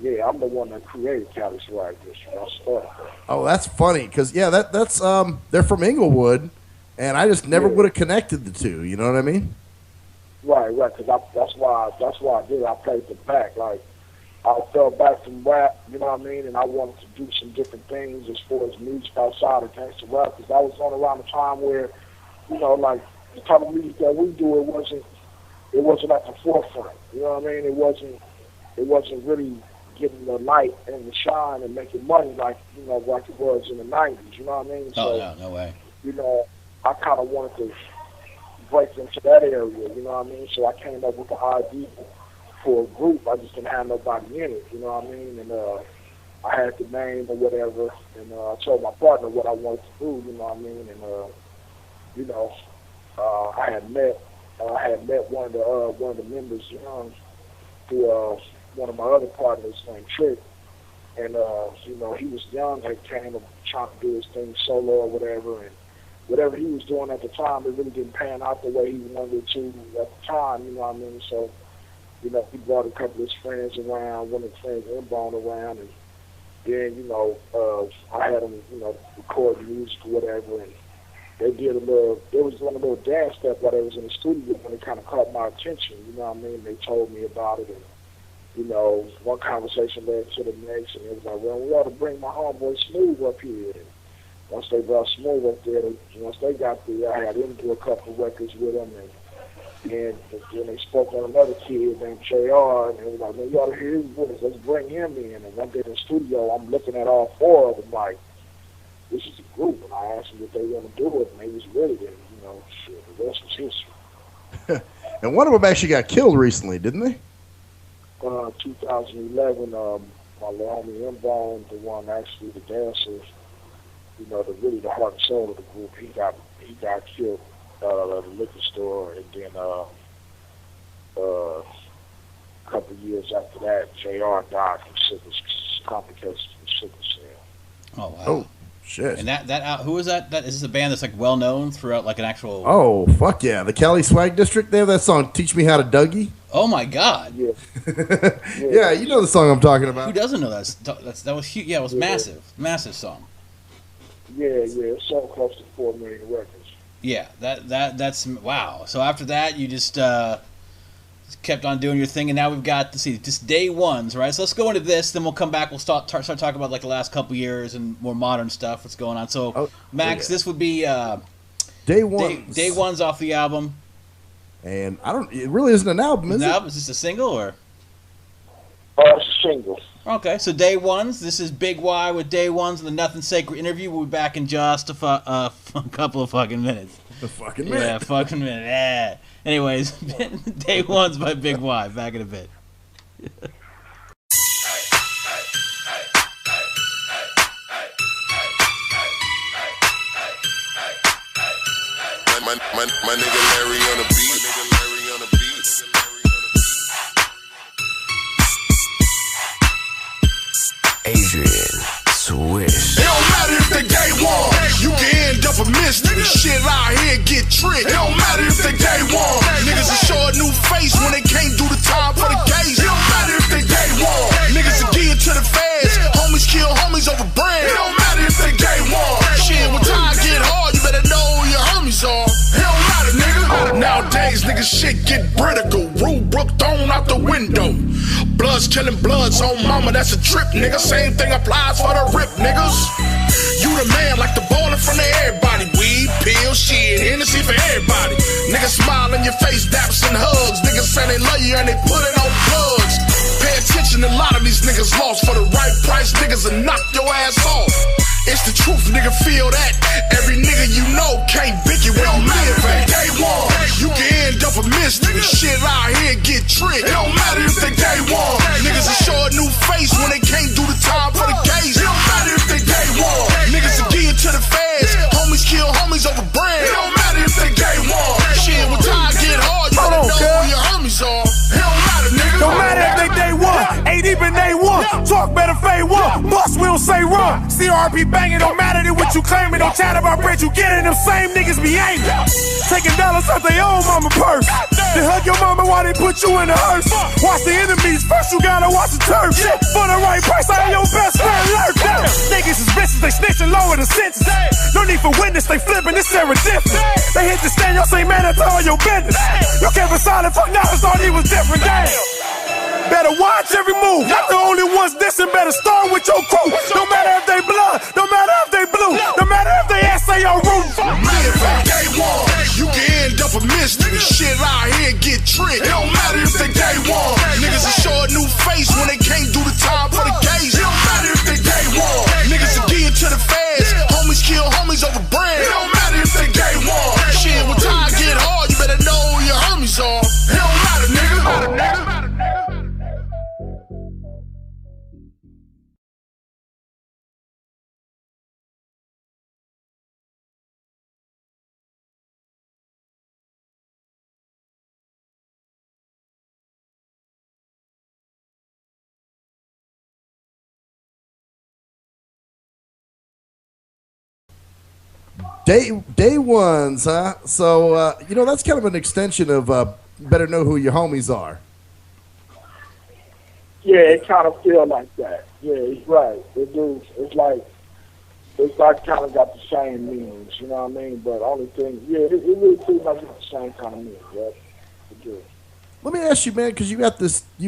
Yeah, I'm the one that created Cali Swag District. I started that. Oh, that's funny, because that's they're from Inglewood, and I just never would have connected the two. You know what I mean? Right, because that's why I did it. I played the back. Like, I fell back from rap, you know what I mean, and I wanted to do some different things as far as music outside of gangsta rap, because that was on around the time where, you know, like, the type of music that we do, it wasn't at the forefront, you know what I mean? It wasn't really getting the light and the shine and making money like, you know, like it was in the 90s, you know what I mean? Oh, no way. You know, I kind of wanted to break into that area, you know what I mean? So I came up with the idea for a group. I just didn't have nobody in it, you know what I mean? And I had the name or whatever, and I told my partner what I wanted to do, you know what I mean? And you know, I had met one of the members young through one of my other partners named Trick, and you know, he was young, he came trying to do his thing solo or whatever, and whatever he was doing at the time, it really didn't pan out the way he wanted it to at the time, you know what I mean? So, you know, he brought a couple of his friends around, one of his friends, Inbound, around, and then, you know, I had them, you know, record music or whatever, and they was doing a little dance step while they was in the studio, and it kind of caught my attention, you know what I mean? They told me about it, and, you know, one conversation led to the next, and it was like, well, we ought to bring my homeboy Smooth up here. And once they brought Smooth up there, once they got there, I had him do a couple of records with them, and then they spoke on another kid named JR, and they was like, man, you ought to hear his voice, let's bring him in. And one day in the studio, I'm looking at all four of them like, this is a group, and I asked them if they want to do it, and they was ready, and, you know, shit, the rest was history. And one of them actually got killed recently, didn't they? 2011, my little homie Inbound, the one actually, the dancer, you know, the heart and soul of the group, he got killed at the liquor store, and then a couple of years after that, JR died from sickness, complications from sickness. Oh wow! Oh shit! And that who is that? Is this a band that's like well known throughout like an actual? Oh fuck yeah! The Cali Swag District. They have that song "Teach Me How to Dougie." Oh my god! Yeah. Yeah, you know the song I'm talking about. Who doesn't know that was huge? Yeah, it was massive song. Yeah, it's so close to 4 million records. Yeah, that's wow. So after that, you just kept on doing your thing, and now we've got just Day Ones, right? So let's go into this, then we'll come back. We'll start talking about like the last couple years and more modern stuff. What's going on? So Max, this would be Day Ones. Day Ones off the album. And it really isn't an album, is it? Is this a single or? It's a single. Okay, so Day Ones. This is Big Y with Day Ones and the Nothing Sacred interview. We'll be back in just a couple of fucking minutes. A fucking minute. Yeah, fucking minute. Yeah. Anyways, Day Ones by Big Y. Back in a bit. My My nigga Larry on the beat. Adrian, swish. It don't matter if they day one, you can end up a miss. Niggas shit out here get tricked. It don't matter if they day one. Niggas will show a new face when they can't do the time for the case. It don't matter if they day one. Niggas will give it to the feds. Homies kill homies over bread. It don't matter if they day one. Shit, when time get hard, you better know who your homies are. It don't matter, nigga. Nowadays, niggas shit get critical. Rule Brook thrown out the window. Bloods killing bloods on mama, that's a trip, nigga. Same thing applies for the rip, niggas. You the man like the ball in front of everybody. Weed, pills, shit, Hennessy for everybody. Niggas smile in your face, daps and hugs. Niggas say they love you and they put it on plugs. Pay attention, a lot of these niggas lost. For the right price, niggas will knock your ass off. It's the truth, nigga, feel that. Every nigga you know can't bick it when you live at day one. You can end up a miss, nigga. Shit out here get tricked. It don't matter if they day one. Niggas will show a new face when they can't do the time for the case. It don't matter if they day one. Niggas will give it to the feds. Homies kill homies over bread. It don't matter if they day one. Shit, when time get hard, you better know who your homies are. It don't matter, nigga. Don't matter if they day one, ain't even day one. Talk better fade one, bust we don't say run. CRP banging, don't matter than what you claiming. Don't chat about bread you get it, them same niggas be angry. Taking dollars out their own mama purse. They hug your mama while they put you in the hearse. Watch the enemies, first you gotta watch the turf. For the right price, I ain't your best friend lurk. Niggas is bitches, they snitching lower the sentence. No need for witness, they flipping, it's serendipity. They hit the stand, y'all say man, that's all your business. You kept it silent, fuck now, it's thought he was different, damn. Better watch every move, not the only ones dissing, better start with your crew. No matter if they blood, no matter if they blue, no matter if they ass say your root. Live at day one, you can end up a miss, nigga. Shit out here get tricked. It don't matter if they day one. Niggas will show a new face when they can't do the time for the case. It don't matter if they day one. Niggas will give it to the feds. Homies kill homies over bread. It don't matter if they day one. Shit, when time get hard, you better know who your homies are. It don't matter, nigga. Day ones, huh? So, you know, that's kind of an extension of better know who your homies are. Yeah, it kind of feel like that. Yeah, he's right. It do. It's like kind of got the same meanings, you know what I mean? But only thing, yeah, it really pretty much got the same kind of meaning, right? It do. Let me ask you, man, because you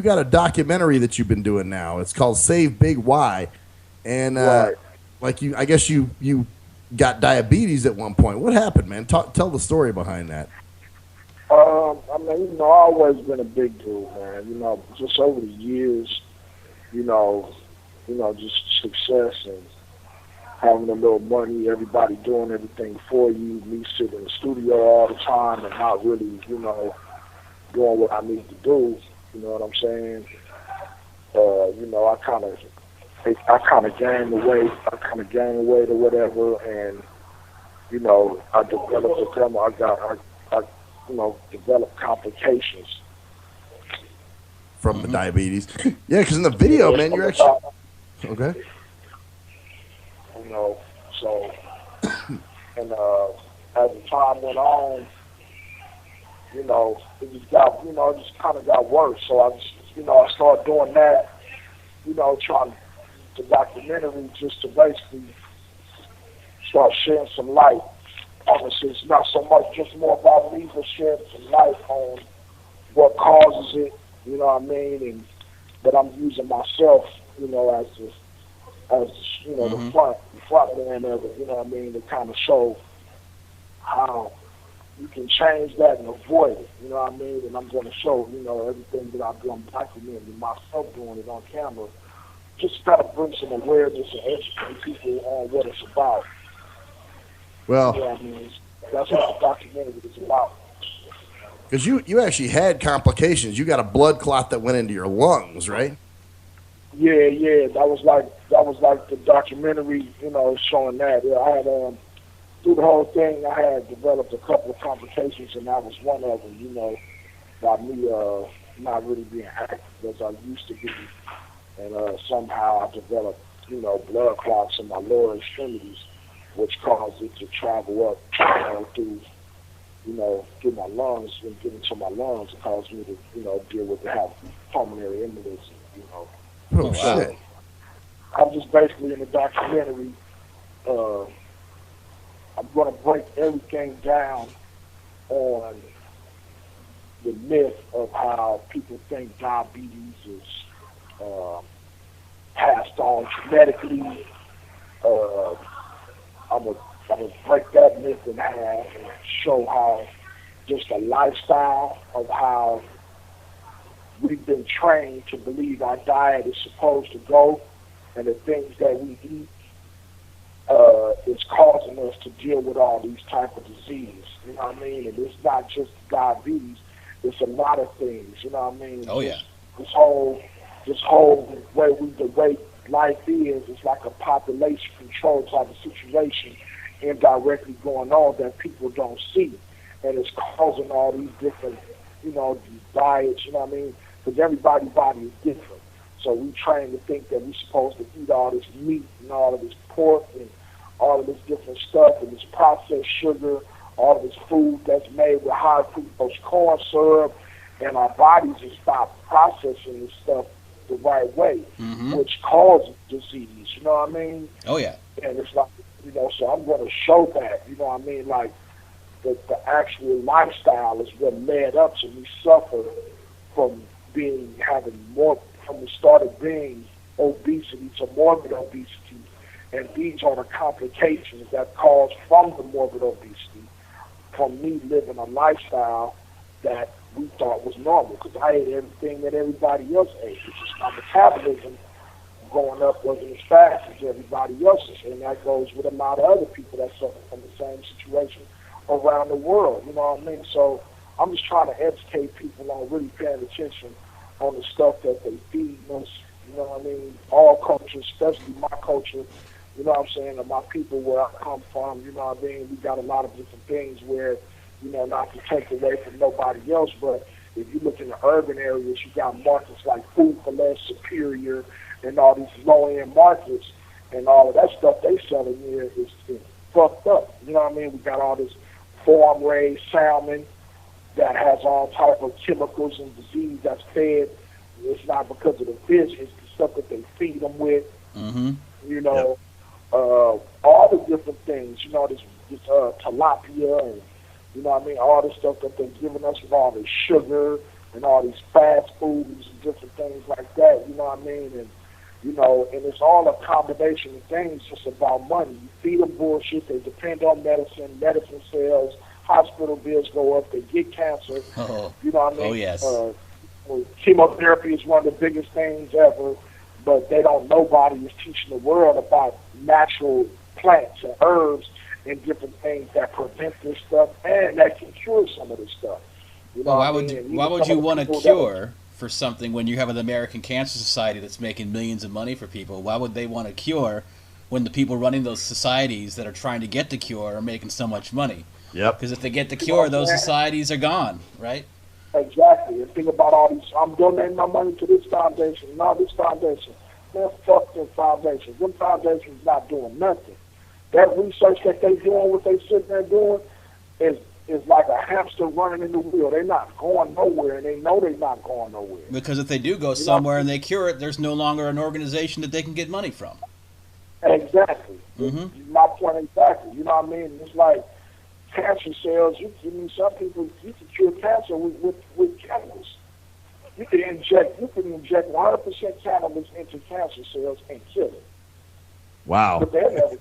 got a documentary that you've been doing now. It's called Save Big Y, and like I guess you got diabetes at one point. What happened, man? Tell the story behind that. I mean, you know, I've always been a big dude, man. You know, just over the years, you know, just success and having a little money, everybody doing everything for you, me sitting in the studio all the time and not really, you know, doing what I need to do. You know what I'm saying? You know, I kind of gained the weight. Or whatever, and you know, I developed a problem. I developed complications from the diabetes. Yeah, because in the video, man, you're actually okay. You know, so and as the time went on, you know, it just kind of got worse. So I started doing that. You know, trying the documentary just to basically start shedding some light on this. It's not so much, just more about me, but shedding some light on what causes it, you know what I mean? But I'm using myself, you know, as you know, the front man of it, you know what I mean, to kind of show how you can change that and avoid it, you know what I mean? And I'm going to show, you know, everything that I've done documenting, myself doing it on camera, just try to bring some awareness and educate people on what it's about. Well, you know what I mean? That's what the documentary is about. Because you actually had complications. You got a blood clot that went into your lungs, right? Yeah. That was like the documentary, you know, showing that. Yeah, I had through the whole thing, I had developed a couple of complications, and that was one of them. You know, by me not really being active as I used to be, and somehow I developed, you know, blood clots in my lower extremities, which caused it to travel up, through my lungs and get into my lungs. It caused me to, you know, deal with have pulmonary embolism. You know. Oh shit. I'm just basically in the documentary. I'm going to break everything down on the myth of how people think diabetes is passed on genetically. I'm going to break that myth in half and show how just a lifestyle of how we've been trained to believe our diet is supposed to go, and the things that we eat is causing us to deal with all these type of disease. You know what I mean? And it's not just diabetes; it's a lot of things. You know what I mean? Oh yeah. This whole the way life is, it's like a population control type of situation indirectly going on that people don't see, and it's causing all these different, you know, these diets. You know what I mean? Because everybody's body is different. So we train to think that we're supposed to eat all this meat and all of this pork and all of this different stuff and this processed sugar, all of this food that's made with high fructose corn syrup, and our bodies just stop processing this stuff the right way, which causes disease. You know what I mean? Oh yeah. And it's like, you know, so I'm going to show that. You know what I mean? Like the actual lifestyle is what led up to me suffer from having more. From we started being obesity to morbid obesity, and these are the complications that caused from the morbid obesity, from me living a lifestyle that we thought was normal, because I ate everything that everybody else ate. It's just my metabolism going up wasn't as fast as everybody else's, and that goes with a lot of other people that suffer from the same situation around the world. You know what I mean? So I'm just trying to educate people on really paying attention on the stuff that they feed us, you know what I mean? All cultures, especially my culture, you know what I'm saying, and my people where I come from, you know what I mean? We got a lot of different things where, you know, not to take away from nobody else, but if you look in the urban areas, you got markets like Food for Less, Superior, and all these low-end markets, and all of that stuff they selling here is fucked up. You know what I mean? We got all this farm-raised salmon that has all type of chemicals and disease that's fed. It's not because of the fish, it's the stuff that they feed them with. You know, all the different things, you know, this tilapia and, you know what I mean, all the stuff that they're giving us with all this sugar and all these fast foods and different things like that, you know what I mean? And, you know, and it's all a combination of things just about money. You feed them bullshit, they depend on medicine sales, hospital bills go up, they get cancer. You know what I mean? Oh, yes. Chemotherapy is one of the biggest things ever, but nobody is teaching the world about natural plants and herbs and different things that prevent this stuff and that can cure some of this stuff. You know why would you want a cure for something when you have an American Cancer Society that's making millions of money for people? Why would they want a cure when the people running those societies that are trying to get the cure are making so much money? Yep. Because if they get the cure, those societies are gone, right? Exactly. And think about all these. I'm donating my money to this foundation, not this foundation. Man, fuck them foundations. Them foundations not doing nothing. That research that they doing, what they sitting there doing, is like a hamster running in the wheel. They're not going nowhere, and they know they're not going nowhere. Because if they do go somewhere and they cure it, there's no longer an organization that they can get money from. Exactly. My point exactly. You know what I mean? It's like cancer cells. Some people, you can cure cancer with cannabis. You can inject 100% cannabis into cancer cells and kill it. Wow.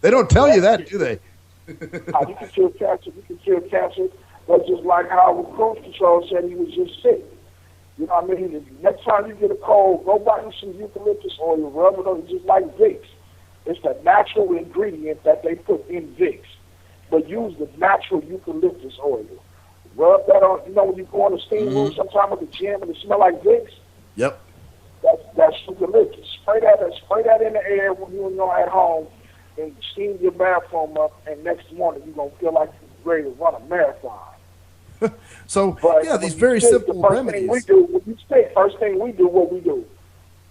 They don't tell you that, do they? You can cure cancer. You can cure cancer, but just like how Cruise Control said, he was just sick. You know what I mean? The next time you get a cold, go buy you some eucalyptus oil, rub it on, just like Vicks. It's the natural ingredient that they put in Vicks. But use the natural eucalyptus oil. Rub that on. You know when you go in the steam room sometime at the gym and it smell like Vicks? Yep. That's eucalyptus. Spray that in the air when you're at home. and steam your bathroom up, and next morning you're gonna feel like you're ready to run a marathon. So But yeah, these when very you think simple the first remedies. Thing we do, when you think first thing we do, what we do?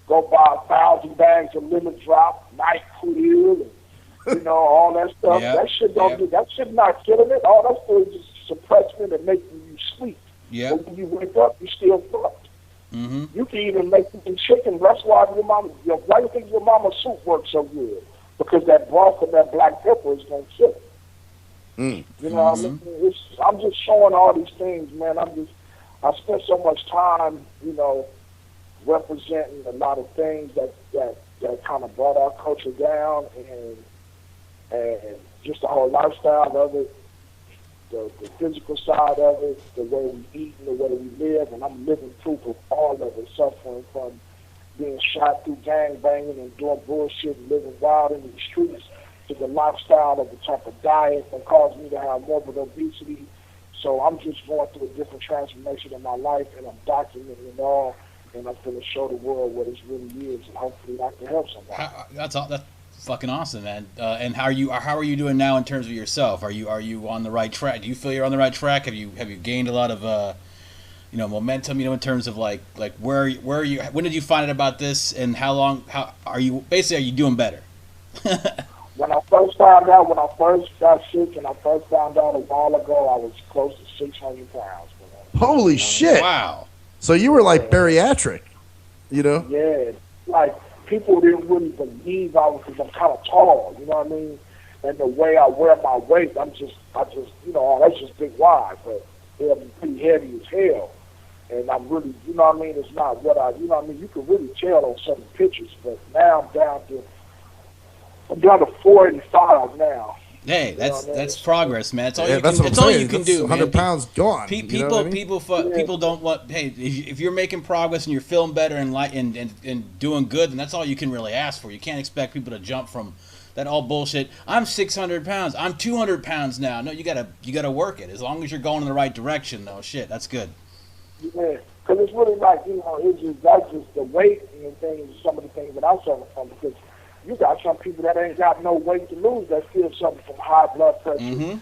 Go buy 1,000 bags of lemon drop, NyQuil, and all that stuff. Yep. That shit don't do. That shit not killing it. All that's doing is just suppressing and making you sleep. Yeah. But when you wake up, you still fucked. Mm-hmm. You can even make some chicken. That's why why you think your mama's soup works so good? Because that broth and that black pepper is gonna kill it. Mm. You know what I mean? I'm just showing all these things, man. I spent so much time, representing a lot of things that kind of brought our culture down, and just the whole lifestyle of it, the physical side of it, the way we eat and the way we live, and I'm living proof of all of it, suffering from being shot through gang banging and doing bullshit and living wild in the streets, to the lifestyle of the type of diet that caused me to have morbid obesity. So I'm just going through a different transformation in my life, and I'm documenting it all, and I'm going to show the world what it really is, and hopefully I can help somebody. That's fucking awesome, man. And how are you doing now in terms of yourself? Are you on the right track? Do you feel you're on the right track? Have you gained a lot of momentum? In terms of like where are you? When did you find out about this? And how are you doing better? When I first found out, when I first got sick, and I first found out a while ago, I was close to 600 pounds. Holy shit! Wow. So you were like bariatric, Yeah, like people didn't really believe I was, because I'm kind of tall, you know what I mean? And the way I wear my weight, that's just big wide, but it'll be pretty heavy as hell. And I'm really, it's not what you can really tell on certain pictures, but now I'm down to 485 now. Hey, that's progress, man. It's all you can do. 100 pounds gone. People don't want. Hey, if you're making progress and you're feeling better and doing good, then that's all you can really ask for. You can't expect people to jump from that all bullshit. I'm 600 pounds. I'm 200 pounds now. No, you gotta work it. As long as you're going in the right direction, though, shit, that's good. Yeah, because it's really like that's just the weight and things. Some of the things that I suffer from, because you got some people that ain't got no weight to lose that still suffer from high blood pressure,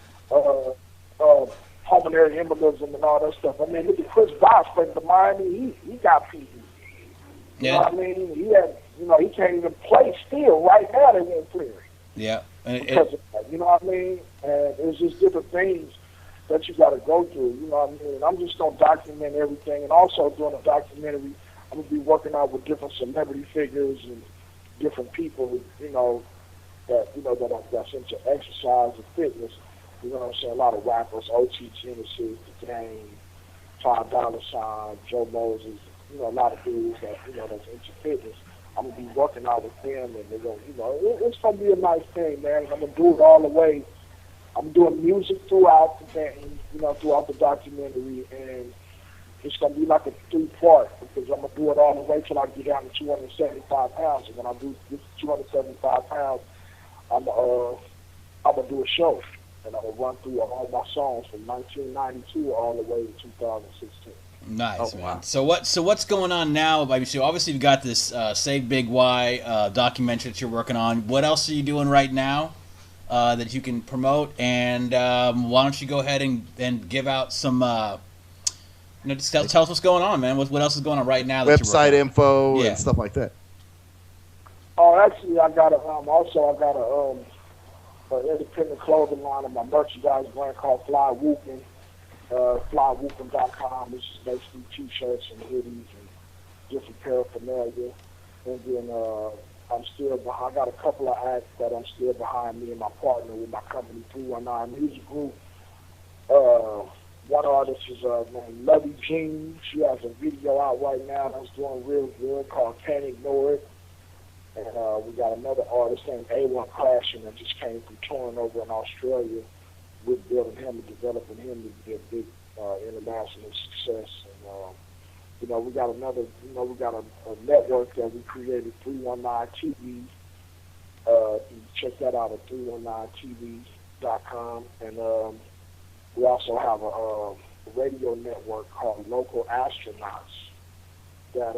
pulmonary embolism, and all that stuff. I mean, look at Chris Bosh playing the Miami. He got PED. You know what I mean? He had, he can't even play still. Right now, they won't clear him. Yeah. Because of that, you know what I mean? And it's just different things that you got to go through. You know what I mean? And I'm just gonna document everything, and also doing a documentary. I'm gonna be working out with different celebrity figures and different people, that's into exercise and fitness. You know what I'm saying? A lot of rappers, OT Genesis, The Game, $5 Joe Moses. A lot of dudes that that's into fitness. I'm gonna be working out with them, and they're gonna, it's gonna be a nice thing, man. I'm gonna do it all the way. I'm doing music throughout the thing, throughout the documentary, and it's going to be like a 3-part, because I'm going to do it all the way till I get down to 275 pounds. And when I do this 275 pounds, I'm going to do a show. And I'm going to run through all my songs from 1992 all the way to 2016. Nice, man. Wow. So what's going on now? So obviously you've got this Save Big Y documentary that you're working on. What else are you doing right now that you can promote? And why don't you go ahead and give out some... just tell us what's going on, man. What else is going on right now? Website info and stuff like that. Oh, actually, I got an independent clothing line of my merchandise brand called Fly Woopin. FlyWoopin.com, which is basically T-shirts and hoodies and different paraphernalia. And then I got a couple of acts that I'm still behind, me and my partner with my company 319 Music Group. One artist is named Lovey Jean. She has a video out right now that's doing real good called Can't Ignore It. And we got another artist named A1 Crashing that just came from touring over in Australia. We're building him and developing him to be a big international success. And we got another, we got a network that we created, 319 TV. You can check that out at 319tv.com. And we also have a radio network called Local Astronauts that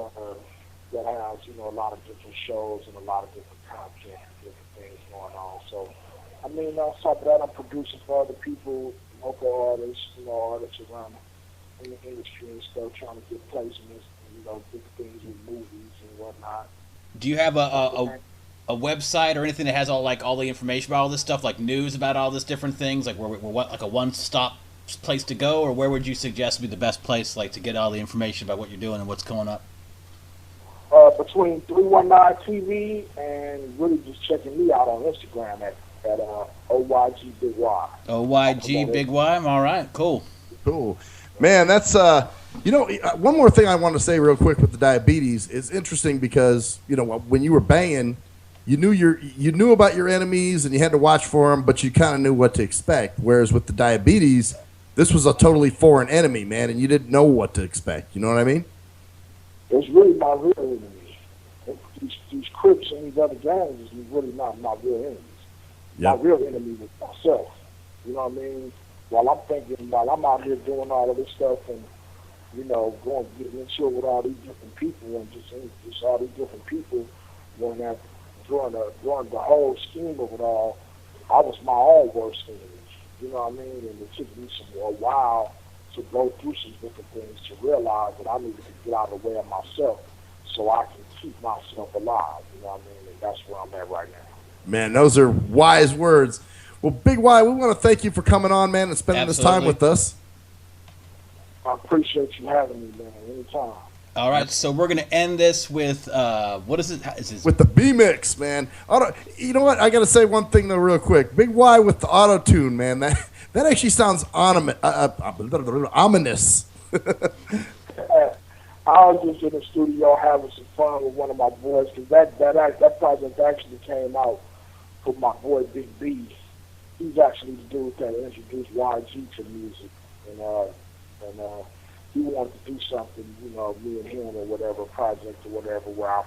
that has, you know, a lot of different shows and a lot of different content and different things going on. So, I mean, on top of that, I'm producing for other people, local artists, you know, artists around in the industry and stuff, trying to get placements, you know, different things with movies and whatnot. Do you have a website or anything that has all the information about all this stuff, like news about all this different things, like like a one-stop place to go, or where would you suggest would be the best place, like, to get all the information about what you're doing and what's going up? Between 319 TV and really just checking me out on Instagram at OYG Big Y. OYG Big Y. All right, cool. Man, that's you know, one more thing I want to say real quick with the diabetes. It's interesting because, you know, when you were banging, you knew about your enemies and you had to watch for them, but you kind of knew what to expect. Whereas with the diabetes, this was a totally foreign enemy, man, and you didn't know what to expect. You know what I mean? It's really my real enemies. These Crips and these other gangs is really not my real enemies. Yep. My real enemy is myself. You know what I mean? While I'm out here doing all of this stuff and, you know, getting into it with all these different people and just all these different people, during the whole scheme of it all, I was my own worst enemy. You know what I mean? And it took me a while to go through some different things to realize that I needed to get out of the way of myself so I can keep myself alive. You know what I mean? And that's where I'm at right now. Man, those are wise words. Well, Big Y, we want to thank you for coming on, man, and spending this time with us. I appreciate you having me, man. Anytime. All right, so we're going to end this with, what is it? With the B-Mix, man. You know what? I got to say one thing, though, real quick. Big Y with the auto-tune, man. That actually sounds ominous. I was just in the studio having some fun with one of my boys, because that project actually came out from my boy Big B. He's actually the dude that introduced YG to music, and he wanted to do something, you know, me and him or whatever, project or whatever, where I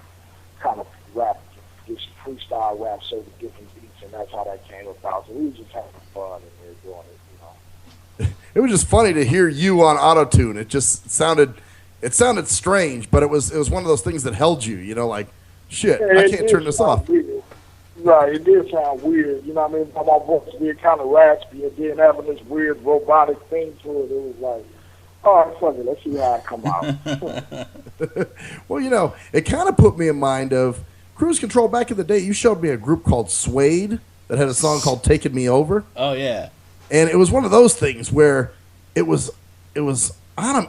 kind of rap, just freestyle raps over different beats, and that's how that came about. So we was just having fun and we were doing it, you know. It was just funny to hear you on auto-tune. It just sounded strange, but it was one of those things that held you, you know, like, shit, Yeah, I can't turn this off. Weird. Right, it did sound weird, you know what I mean? My voice being kind of raspy and then having this weird robotic thing to it, it was like, all right, fuck it, let's see how I come out. Well, you know, it kind of put me in mind of Cruise Control. Back in the day, you showed me a group called Suede that had a song called Taking Me Over. Oh, yeah. And it was one of those things where it was I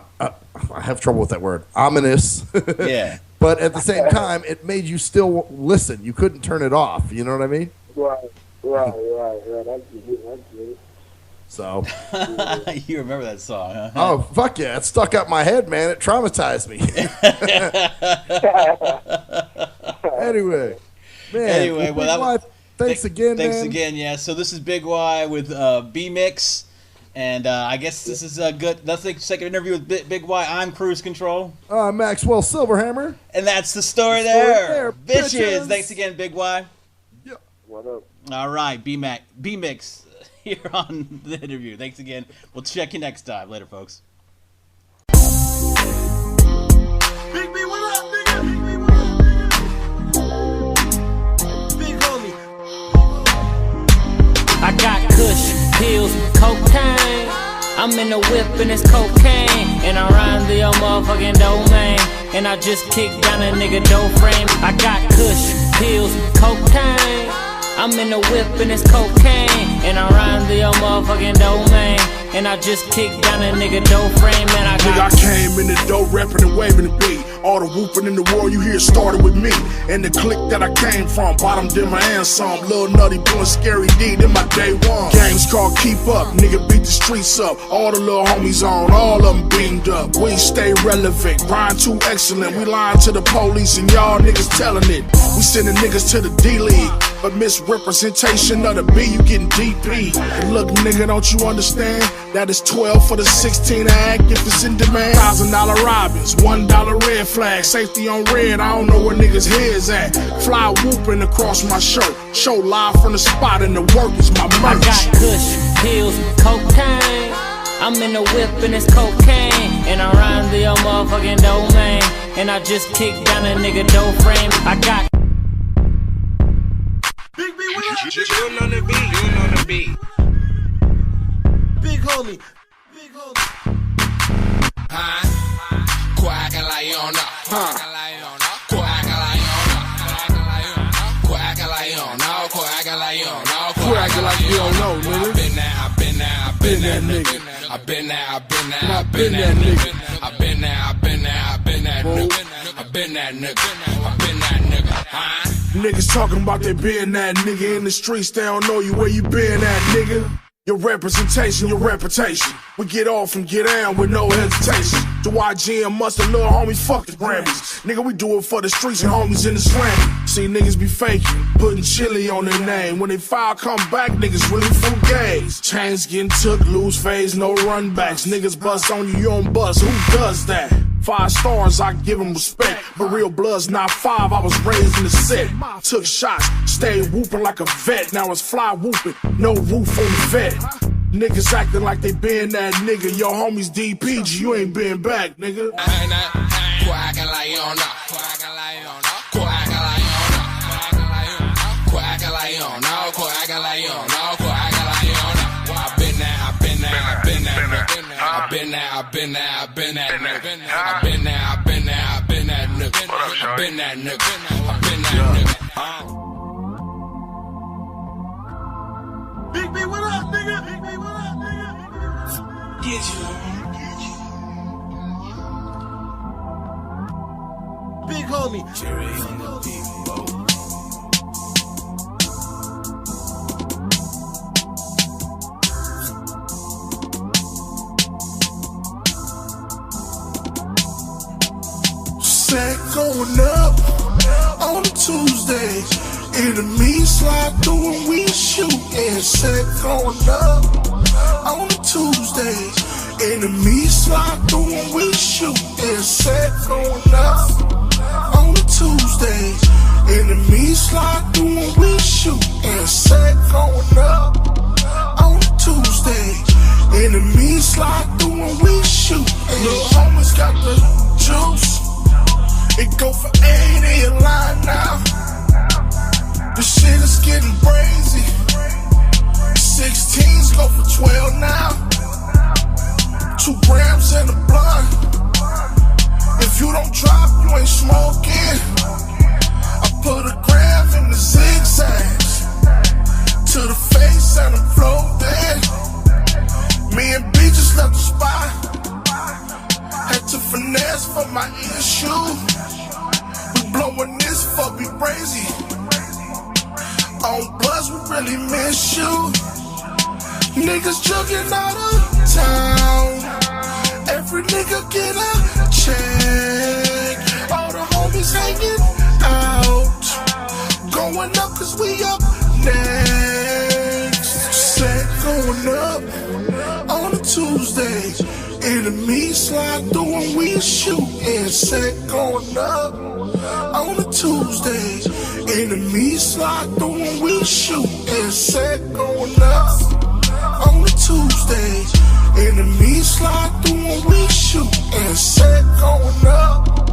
have trouble with that word, ominous. Yeah. But at the same time, it made you still listen. You couldn't turn it off. You know what I mean? Right. That's it. So. You remember that song, huh? Oh, fuck yeah. It stuck up my head, man. It traumatized me. Anyway. Man, thanks again, man. Thanks again, yeah. So this is Big Y with B-Mix. And I guess this is a good. Let's take a second interview with Big Y. I'm Cruise Control. Maxwell Silverhammer. And that's the story there. Bitches. Thanks again, Big Y. Yeah. What up? All right, B-Mix here on the interview. Thanks again. We'll check you next time. Later, folks. Big B, what up, nigga? Big homie. I got kush, pills, cocaine. I'm in the whip and it's cocaine. And I rhyme the motherfucking domain. And I just kicked down a nigga dough frame. I got kush, pills, cocaine. I'm in the whip and it's cocaine. And I rhyme the motherfucking domain. And I just kicked down a nigga dough frame. And I got came in the door rapping and waving the beat. All the whooping in the world you hear started with me. And the clique that I came from, bottom did my ensemble. Lil Nutty doing Scary D, then my day one. Games called Keep Up, nigga beat the streets up. All the little homies on, all of them beamed up. We stay relevant, grind too excellent. We lying to the police and y'all niggas telling it. We sending niggas to the D-League. But misrepresentation of the B, you getting DP. And look, nigga, don't you understand? That is 12 for the 16 act if it's in demand. $1,000 robins, $1 red flag. Safety on red, I don't know where niggas' heads at. Fly Woopin across my shirt. Show live from the spot and the work is my merch. I got kush, pills, cocaine. I'm in the whip and it's cocaine. And I rhyme the motherfucking domain. and I just kicked down a nigga door frame. I got Big B, what up? You on the beat, you on the beat. Big homie. Big homie. Coagulayon, nigga. Been that nigga. I've been that nigga. Niggas talking about they being that nigga in the streets. They don't know you where you been at, nigga. Your representation, your reputation. We get off and get down with no hesitation. The YG and Mustard, little homies, fuck the Grammys. Nigga, we do it for the streets and homies in the slam. See niggas be faking, putting chili on their name. When they file come back, niggas really from gays. Chains getting took, lose phase, no run backs. Niggas bust on you, you don't bust. Who does that? 5 stars, I give them respect. But real blood's not 5, I was raised in the set. Took shots, stayed whooping like a vet. Now it's Fly Woopin, no roof on the vet. Niggas acting like they been that nigga. Your homies DPG, you ain't been back, nigga. I've been that nigga. Big B, what up, nigga? Big B, what up, nigga? Get you. Big homie. Jerry on the beat, Set going up on a Tuesday. Enemies slide through and we shoot. And set going up on a Tuesday. Enemies slide through and we shoot. And set going up on a Tuesday. Enemies slide through and we shoot. And set going up on a Tuesday. Enemies slide through and we shoot. And little homies got the juice. It go for 80 a line now. The shit is getting crazy. 16s go for 12 now. 2 grams in the blunt. If you don't drop, you ain't smoking. I put a gram in the zigzags. To the face and I'm floating. Me and B just left the spot. Had to finesse for my issue. We blowing this fuck be crazy. On Buzz, we really miss you. Niggas jugging out of town. Every nigga get a check. All the homies hanging out. Going up cause we up next. Set going up on a Tuesday. Enemies slide through and we shoot. And set going up on a Tuesday. Enemies slide through and we shoot. And set going up on a Tuesday. Enemies slide through and we shoot. And set going up